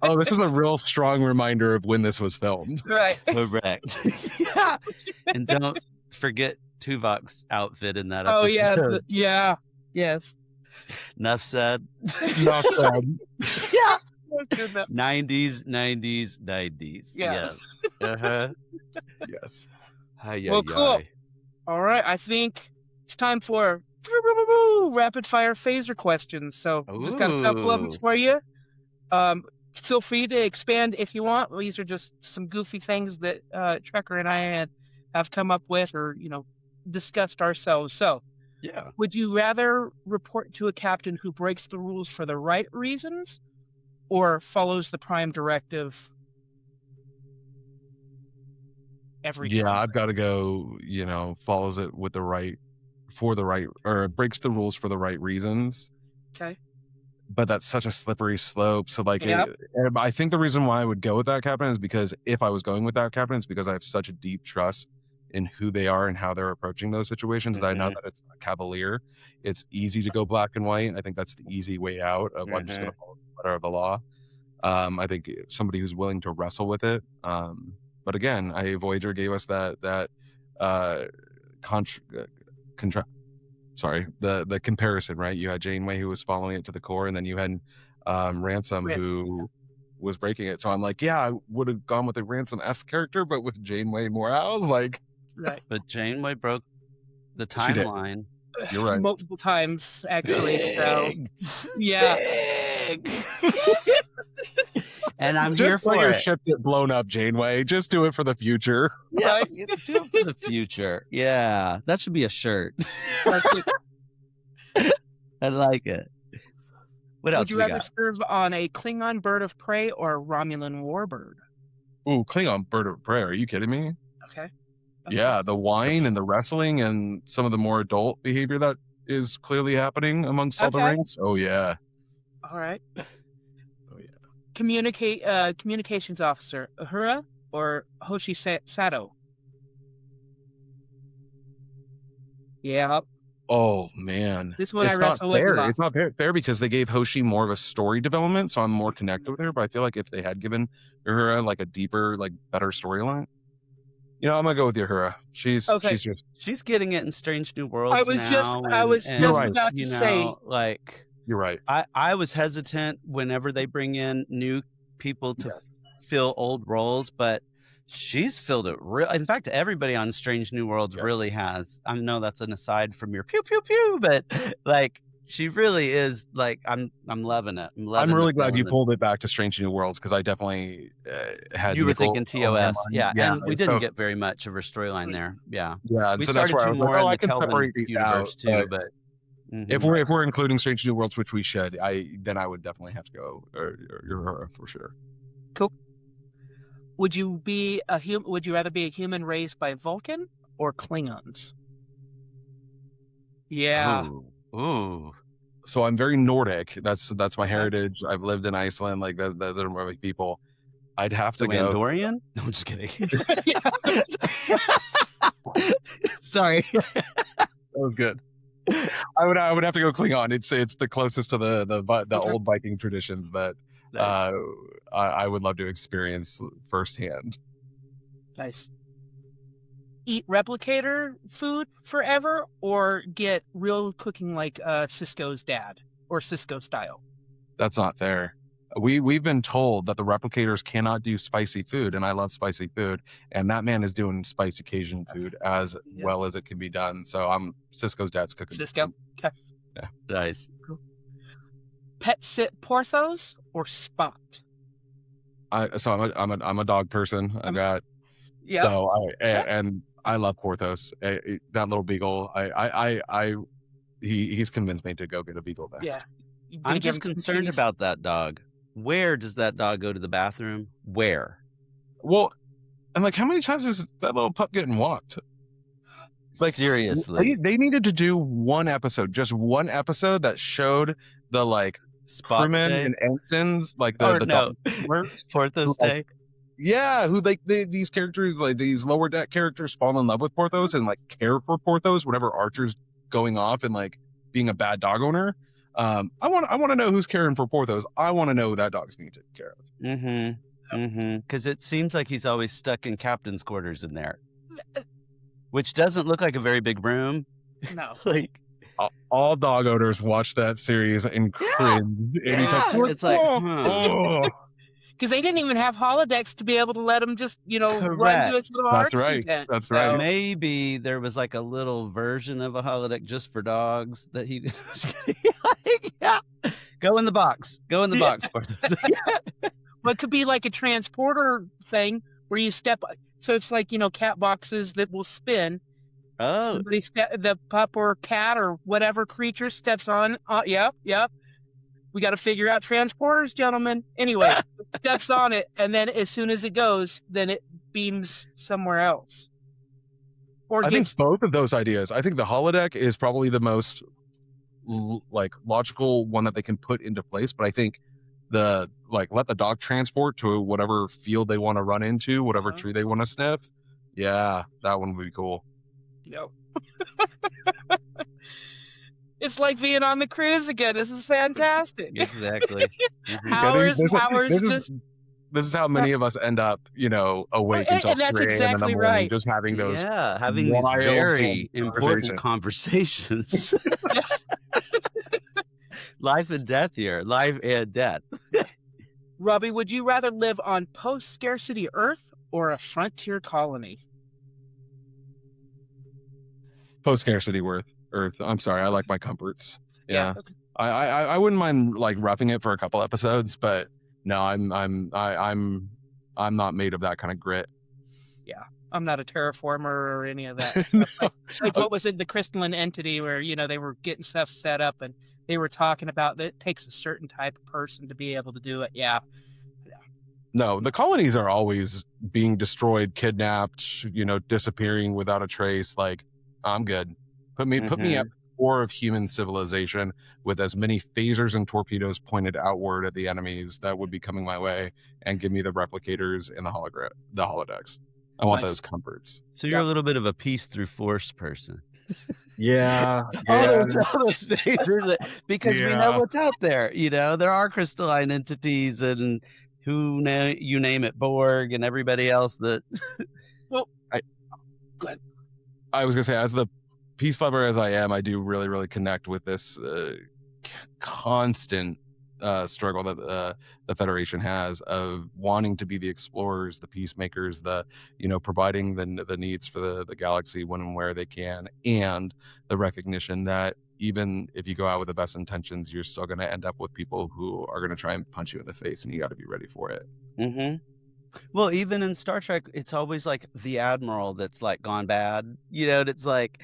D: Oh, this is a real strong reminder of when this was filmed.
C: Right.
B: Correct. Yeah. And don't forget Tuvok's outfit in that episode.
C: Oh yeah. Yes.
B: Enough said.
D: Enough said.
C: Yeah.
B: 90s.
C: Yeah.
B: Yes. Uh-huh.
D: Yes.
C: Well, cool. All right. I think it's time for rapid fire phaser questions. So just got a couple of them for you. Feel free to expand if you want. These are just some goofy things that Trekker and I have come up with, or discussed ourselves. So,
B: yeah.
C: Would you rather report to a captain who breaks the rules for the right reasons, or follows the Prime Directive every time?
D: Yeah, I've got to go. Follows it with or breaks the rules for the right reasons.
C: Okay.
D: But that's such a slippery slope. So I think the reason why I would go with that captain is because if I was going with that captain, it's because I have such a deep trust in who they are and how they're approaching those situations. I know that it's not cavalier. It's easy to go black and white. I think that's the easy way out of I'm just going to follow the letter of the law. I think somebody who's willing to wrestle with it. But again, Voyager gave us the comparison, right? You had Janeway who was following it to the core, and then you had Ransom who was breaking it. So I'm like, yeah, I would have gone with a Ransom-esque character, but with Janeway Morales, like,
C: Right.
B: But Janeway broke the timeline.
D: You're right.
C: Multiple times, actually. So, yeah.
B: Big. And I'm
D: Just
B: here for
D: let your
B: it.
D: ship get blown up, Janeway. Just do it for the future.
B: Yeah, do it for the future. Yeah, that should be a shirt. I like it. What else
C: Would you
B: we
C: rather
B: got?
C: serve on a Klingon bird of prey or a Romulan warbird?
D: Ooh, Klingon bird of prey. Are you kidding me?
C: Okay.
D: Yeah, the wine and the wrestling and some of the more adult behavior that is clearly happening amongst all the
C: Okay.
D: ranks. Oh yeah.
C: All right.
D: Oh yeah.
C: Communications officer, Uhura or Hoshi Sato? Yeah.
D: Oh man.
C: This one I
D: It's not
C: wrestle with a
D: fair.
C: lot.
D: It's not fair because they gave Hoshi more of a story development, so I'm more connected with her. But I feel like if they had given Uhura like a deeper, like better storyline, I'm gonna go with Uhura. She's
C: Okay.
B: She's getting it in Strange New Worlds.
C: I was just
D: right.
C: about to say,
B: like,
D: You're right.
B: I was hesitant whenever they bring in new people to fill old roles, but she's filled it real. In fact, everybody on Strange New Worlds really has. I know that's an aside from your pew pew pew, but like she really is. Like I'm loving it.
D: I'm really glad you pulled it back to Strange New Worlds because I definitely had.
B: You were
D: Nicole
B: thinking
D: on my
B: TOS,
D: mind.
B: and we didn't
D: so-
B: get very much of her storyline there. Yeah,
D: and
B: we
D: so that's
B: started
D: why I
B: to
D: was like,
B: more in
D: I
B: the
D: can
B: Kelvin
D: separate these
B: universe
D: out.
B: too, but.
D: If we're including Strange New Worlds, which we should, then I would definitely have to go Uhura for sure.
C: cool. Would you rather be a human raised by Vulcan or Klingons? Yeah.
B: Ooh.
D: So I'm very Nordic. That's my heritage. I've lived in Iceland. Like those are my people. I'd have to
B: So
D: go.
B: Andorian? No, I'm just kidding. Sorry.
D: That was good. I would have to go Klingon. It's the closest to the old Viking traditions that I would love to experience firsthand.
C: Nice. Eat replicator food forever or get real cooking like Cisco's dad or Cisco style?
D: That's not fair. We've been told that the replicators cannot do spicy food, and I love spicy food, and that man is doing spicy Cajun food as well as it can be done. So Cisco's dad's cooking.
C: Cisco. Okay.
D: Yeah.
B: Nice.
C: Cool. Pet sit Porthos or Spot?
D: I'm a dog person. And I love Porthos. That little beagle. He's convinced me to go get a beagle next.
C: Yeah.
B: I'm just concerned about that dog. Where does that dog go to the bathroom? Where?
D: Well, and like, how many times is that little pup getting walked? Like,
B: seriously,
D: they needed to do just one episode that showed the like crewmen and ensigns, like
B: Porthos Day.
D: Yeah, who these characters, like these lower deck characters, fall in love with Porthos and like care for Porthos whenever Archer's going off and like being a bad dog owner. I want to know who's caring for Porthos. I want to know who that dog's being taken care of.
B: Because it seems like he's always stuck in captain's quarters in there, which doesn't look like a very big room.
C: No.
B: Like
D: all dog owners watch that series and cringe.
B: It's like,
C: because they didn't even have holodecks to be able to let them just, run through us with a
D: That's right. That's right.
B: Maybe there was like a little version of a holodeck just for dogs that he go in the box. Go in the box.
C: Well, it could be like a transporter thing where you step. So it's like, cat boxes that will spin.
B: Oh,
C: somebody the pup or cat or whatever creature steps on. Yep. We got to figure out transporters, gentlemen. Anyway, steps on it, and then as soon as it goes, then it beams somewhere else.
D: I think both of those ideas. I think the holodeck is probably the most logical one that they can put into place. But I think let the dog transport to whatever field they want to run into, whatever tree they want to sniff. Yeah, that one would be cool.
C: Yep. It's like being on the cruise again. This is fantastic.
B: Exactly. Mhm.
C: Hours and hours
D: This
C: just
D: is how many of us end up, awake until
C: and that's
D: 3 a.m. in the
C: exactly
D: morning,
C: right.
D: just having those
B: Yeah, having these
D: wild
B: very
D: conversations.
B: important conversations. Life and death here. Life and death.
C: Robbie, would you rather live on post-scarcity Earth or a frontier colony?
D: Post scarcity Earth. I'm sorry, I like my comforts. Yeah.
C: Okay.
D: I wouldn't mind like roughing it for a couple episodes, but no, I'm not made of that kind of grit.
C: Yeah. I'm not a terraformer or any of that
D: No.
C: stuff. Like what was it, the crystalline entity where, they were getting stuff set up and they were talking about that it takes a certain type of person to be able to do it. Yeah.
D: No, the colonies are always being destroyed, kidnapped, disappearing without a trace. Like, I'm good. Put me at the core of human civilization with as many phasers and torpedoes pointed outward at the enemies that would be coming my way, and give me the replicators and the holodecks. I want
C: Nice.
D: those comforts.
B: So you're a little bit of a peace through force person.
D: Yeah.
B: All those phasers, because we know what's out there. There are crystalline entities and you name it, Borg and everybody else that.
C: Well, go ahead.
D: I was gonna say, as the peace lover as I am, I do really, really connect with this constant struggle that the Federation has of wanting to be the explorers, the peacemakers, providing the needs for the galaxy when and where they can, and the recognition that even if you go out with the best intentions, you're still going to end up with people who are going to try and punch you in the face, and you got to be ready for it.
B: Mm-hmm. Well, even in Star Trek, it's always like the admiral that's like gone bad. And it's like,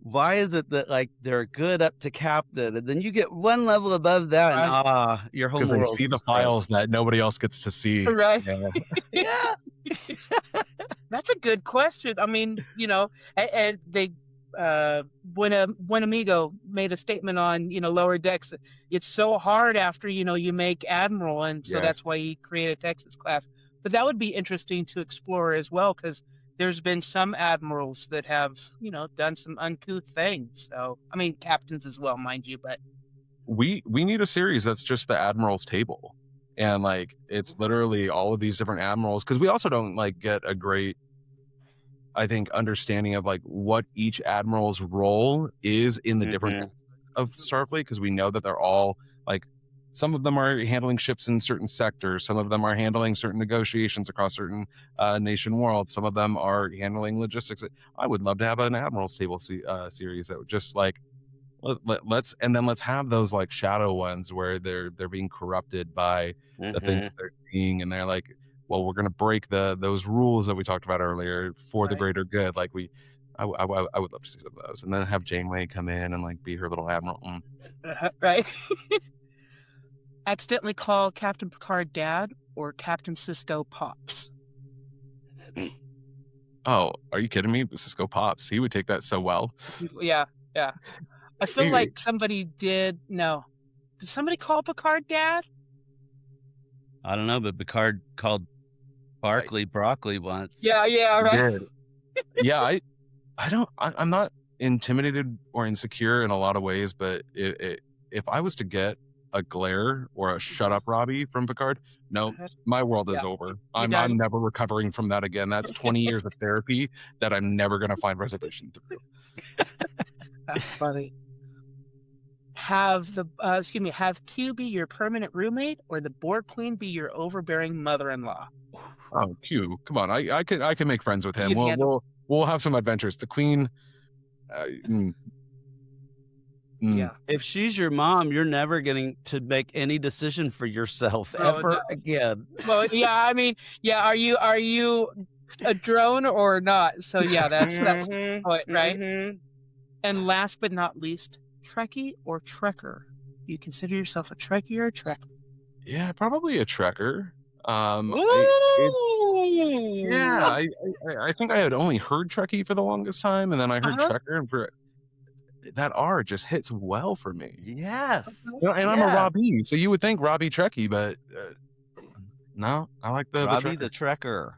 B: why is it that like they're good up to captain, and then you get one level above that, and your whole
D: because
B: world
D: they see the files that nobody else gets to see.
C: Right.
B: Yeah.
C: That's a good question. I mean, and they when Amigo made a statement on lower decks, it's so hard after you make admiral, and so that's why he created Texas class. But that would be interesting to explore as well, because there's been some admirals that have done some uncouth things. So I mean, captains as well, mind you. But
D: we need a series that's just the admiral's table, and like it's literally all of these different admirals, because we also don't like get a great, I think, understanding of like what each admiral's role is in the different aspects of Starfleet, because we know that they're all like, some of them are handling ships in certain sectors, some of them are handling certain negotiations across certain nation worlds, some of them are handling logistics. I would love to have an admiral's table series that would just like let's have those like shadow ones where they're being corrupted by the things that they're seeing, and they're like, well, we're going to break those rules that we talked about earlier for the greater good. Like I would love to see some of those, and then have Janeway come in and like be her little admiral.
C: Right. Accidentally call Captain Picard Dad or Captain Sisko Pops.
D: Oh, are you kidding me? Sisko Pops, he would take that so well.
C: Yeah. I feel like somebody did. No, did somebody call Picard Dad?
B: I don't know, but Picard called Barclay broccoli once.
C: Yeah, right.
D: Yeah, I'm not intimidated or insecure in a lot of ways, but if I was to get a glare or a shut up Robbie from Picard, no, my world is over. I'm never recovering from that again. That's 20 years of therapy that I'm never going to find resolution through.
C: That's funny. Have Q be your permanent roommate, or the Borg Queen be your overbearing mother-in-law?
D: Oh, Q, come on! I can make friends with him.
C: You can
D: We'll have some adventures. The Queen.
C: Yeah.
B: If she's your mom, you're never getting to make any decision for yourself ever again.
C: Well, yeah, I mean, yeah, are you a drone or not? So yeah, that's the point, right? And last but not least, Trekkie or Trekker? Do you consider yourself a Trekkie or a Trekker?
D: Yeah, probably a Trekker. I think I had only heard Trekkie for the longest time, and then I heard Trekker, and for that R just hits well for me.
B: Yes.
D: And I'm a Robbie, so you would think Robbie Trekkie, but no, I like the
B: Robbie the Trekker.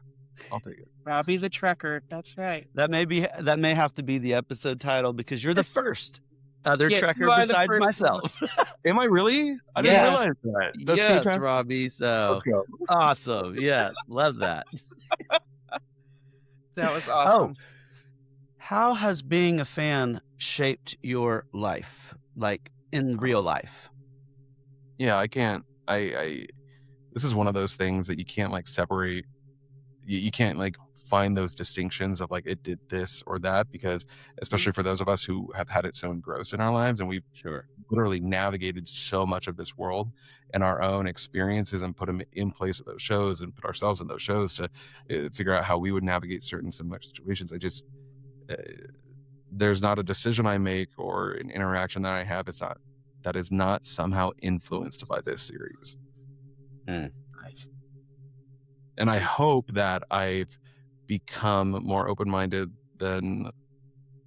D: I'll take it.
C: Robbie the Trekker. That's right.
B: That may have to be the episode title because you're the first other
C: Yeah, you
B: Trekker
C: are the
B: besides
C: first
B: myself.
D: Am I really? I didn't
B: Yes.
D: realize that. That's
B: yes,
D: fantastic.
B: Robbie. So
D: Let's go.
B: awesome. Yes, love that.
C: That was awesome.
B: How has being a fan shaped your life, like in real life?
D: Yeah, I can't. This is one of those things that you can't like separate. You can't like find those distinctions of like it did this or that, because especially for those of us who have had it so engrossed in our lives and we've literally navigated so much of this world and our own experiences and put them in place of those shows and put ourselves in those shows to figure out how we would navigate certain similar situations. I just there's not a decision I make or an interaction that I have that is not somehow influenced by this series.
C: Nice.
D: And I hope that I've become more open-minded than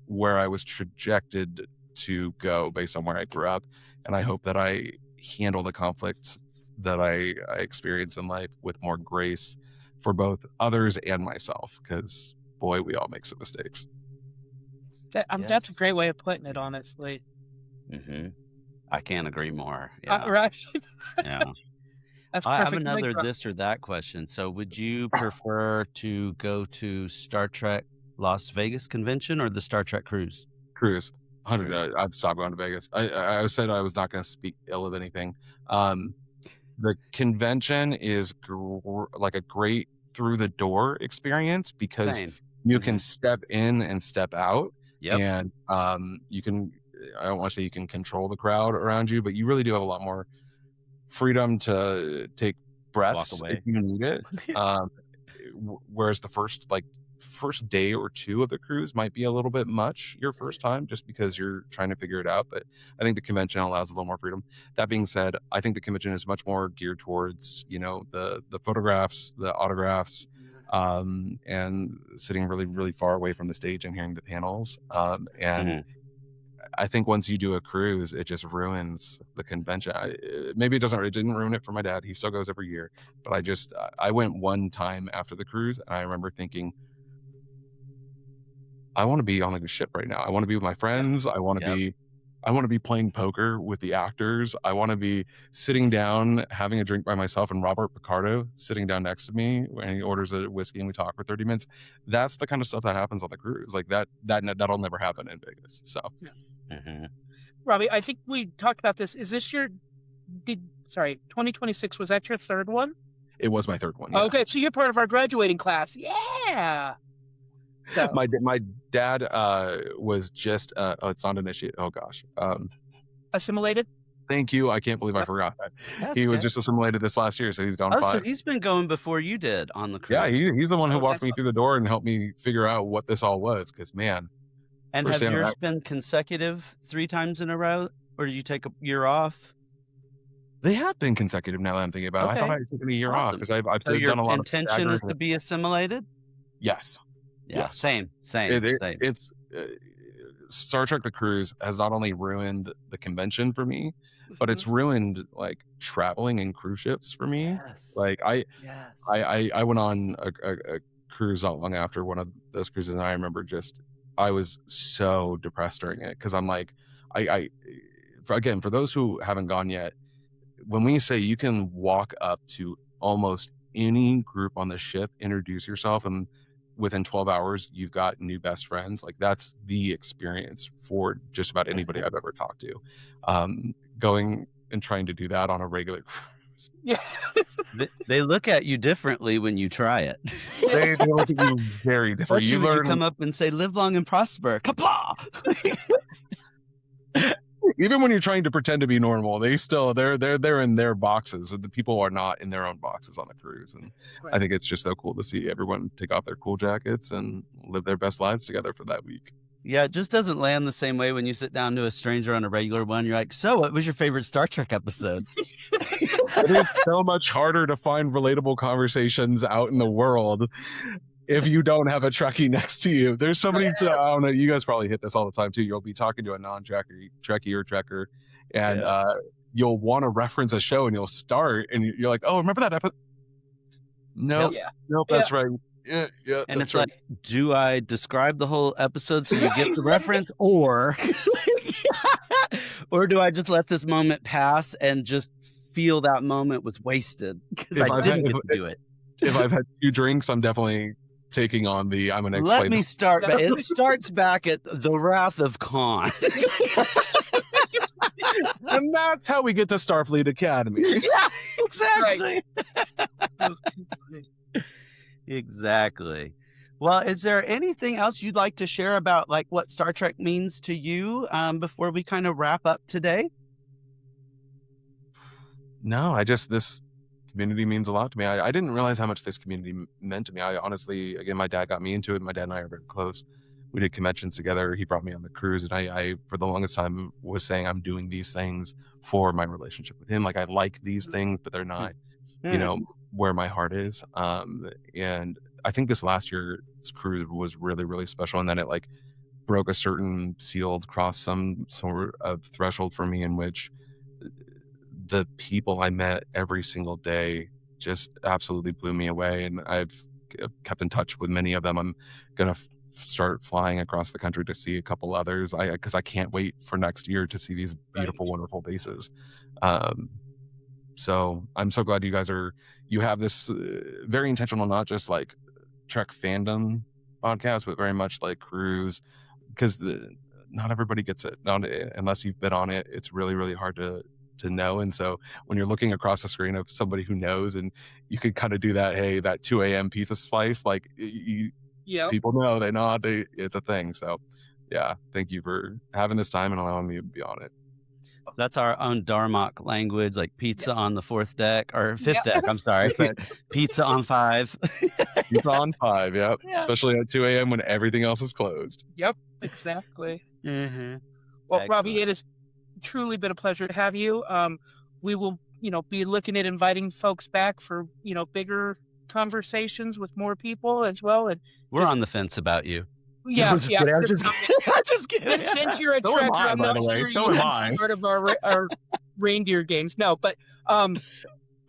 D: where I was trajected to go based on where I grew up. And I hope that I handle the conflicts that I experience in life with more grace for both others and myself, because boy, we all make some mistakes.
C: That's a great way of putting it, honestly.
B: Mm-hmm. I can't agree more. Yeah.
C: Right.
B: Yeah.
C: That's
B: I have
C: perfect.
B: another this or that question. So would you prefer to go to Star Trek Las Vegas convention or the Star Trek cruise?
D: Cruise. 100. I'd stop going to Vegas. I said I was not going to speak ill of anything. The convention is like a great through the door experience because you can step in and step out.
B: Yep.
D: And you can, I don't want to say you can control the crowd around you, but you really do have a lot more freedom to take breaths if you need it. Whereas the first day or two of the cruise might be a little bit much your first time, just because you're trying to figure it out. But I think the convention allows a little more freedom. That being said, I think the convention is much more geared towards, the photographs, the autographs, and sitting really, really far away from the stage and hearing the panels. I think once you do a cruise, it just ruins the convention. It didn't ruin it for my dad. He still goes every year. But I went one time after the cruise, and I remember thinking, I want to be on the ship right now. I want to be with my friends. I want to be playing poker with the actors. I want to be sitting down, having a drink by myself, and Robert Picardo sitting down next to me when he orders a whiskey and we talk for 30 minutes. That's the kind of stuff that happens on the cruise. Like that'll never happen in Vegas. So.
C: Yeah. Robbie, I think we talked about this. Is this 2026, was that your third one?
D: It was my third one. Yeah.
C: Okay, so you're part of our graduating class. Yeah. So.
D: My dad was just it's not initiated. Oh gosh.
C: Assimilated?
D: Thank you. I can't believe I forgot that. He was just assimilated this last year, so he's gone 5.
B: So he's been going before you did on the cruise.
D: Yeah, he's the one who walked me through the door and helped me figure out what this all was, because man.
B: And have yours been consecutive 3 times in a row, or did you take a year off?
D: They have been consecutive now that I'm thinking about it. I thought I took a year off because I've done a lot of
B: intention is to be assimilated?
D: Yes.
B: Yeah,
D: yes.
B: Same.
D: It's Star Trek The Cruise has not only ruined the convention for me, but it's ruined like traveling in cruise ships for me.
B: Yes.
D: Like I went on a cruise not long after one of those cruises, and I remember I was so depressed during it because I'm like, for those who haven't gone yet, when we say you can walk up to almost any group on the ship, introduce yourself, and within 12 hours, you've got new best friends. Like that's the experience for just about anybody I've ever talked to. Going and trying to do that on a regular cruise.
C: Yeah.
B: They look at you differently when you try it.
D: They look at you very different.
B: You come up and say, "Live long and prosper." Kapla!
D: Even when you're trying to pretend to be normal, they're in their boxes. The people are not in their own boxes on the cruise, and I think it's just so cool to see everyone take off their cool jackets and live their best lives together for that week.
B: Yeah, it just doesn't land the same way when you sit down to a stranger on a regular one. You're like, "So, what was your favorite Star Trek episode?"
D: It is so much harder to find relatable conversations out in the world if you don't have a Trekkie next to you. There's so many, I don't know, you guys probably hit this all the time too. You'll be talking to a non-Trekkie or Trekker, and you'll want to reference a show, and you'll start, and you're like, "Oh, remember that episode?" Nope, that's right. Yeah,
B: And
D: that's
B: it's like, do I describe the whole episode so you get the reference, or or do I just let this moment pass and just feel that moment was wasted because
D: If
B: I
D: I've
B: didn't
D: had-
B: get to do it?
D: If I've had 2 drinks, I'm definitely taking on the. I'm going to
B: Let
D: explain.
B: me start. It starts back at the Wrath of Khan.
E: And that's how we get to Starfleet Academy.
B: Yeah, exactly.
C: Oh, too funny.
B: Exactly. Well, is there anything else you'd like to share about like what Star Trek means to you before we kind of wrap up today?
D: No, this community means a lot to me. I didn't realize how much this community meant to me. I honestly, again, my dad got me into it. My dad and I are very close. We did conventions together. He brought me on the cruise, and I for the longest time was saying I'm doing these things for my relationship with him. Like I like these things, but they're not, where my heart is. And I think this last year's cruise was really, really special, and then it like broke a certain sealed cross some sort of threshold for me in which the people I met every single day just absolutely blew me away. And I've kept in touch with many of them. I'm going to start flying across the country to see a couple others because I can't wait for next year to see these beautiful, wonderful faces. So I'm so glad you have this very intentional, not just like Trek fandom podcast, but very much like cruise, because not everybody gets it. Unless you've been on it, it's really, really hard to know. And so when you're looking across the screen of somebody who knows, and you could kind of do that 2 a.m. pizza slice, like people know, they nod, it's a thing. So yeah, thank you for having this time and allowing me to be on it.
B: That's our own Darmok language, like pizza on the 4th deck or 5th deck. I'm sorry, pizza on 5.
D: Pizza on 5,
B: Yeah.
D: especially at 2 a.m. when everything else is closed.
C: Yep, exactly.
B: Mm-hmm.
C: Well, Robbie,
B: Excellent.
C: it has truly been a pleasure to have you. We will, be looking at inviting folks back for, bigger conversations with more people as well. And
B: We're on the fence about you.
C: yeah,
E: I'm just kidding. I'm just kidding.
C: Since you're a
E: So am
C: Trekker,
E: I,
C: I'm
E: by
C: not
E: the way.
C: sure
E: So
C: you
E: am
C: have
E: I.
C: part of our reindeer games. No, but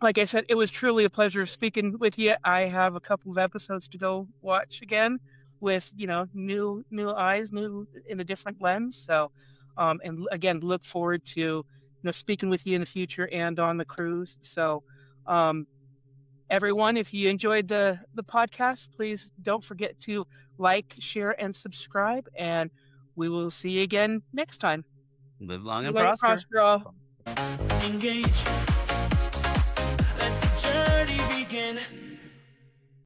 C: like I said, it was truly a pleasure speaking with you. I have a couple of episodes to go watch again with new eyes, new in a different lens. So, and again, look forward to speaking with you in the future and on the cruise. So, everyone, if you enjoyed the podcast, please don't forget to like, share, and subscribe. And we will see you again next time.
B: Live long
C: Live
B: and
C: long
B: prosper.
C: all.
A: Engage.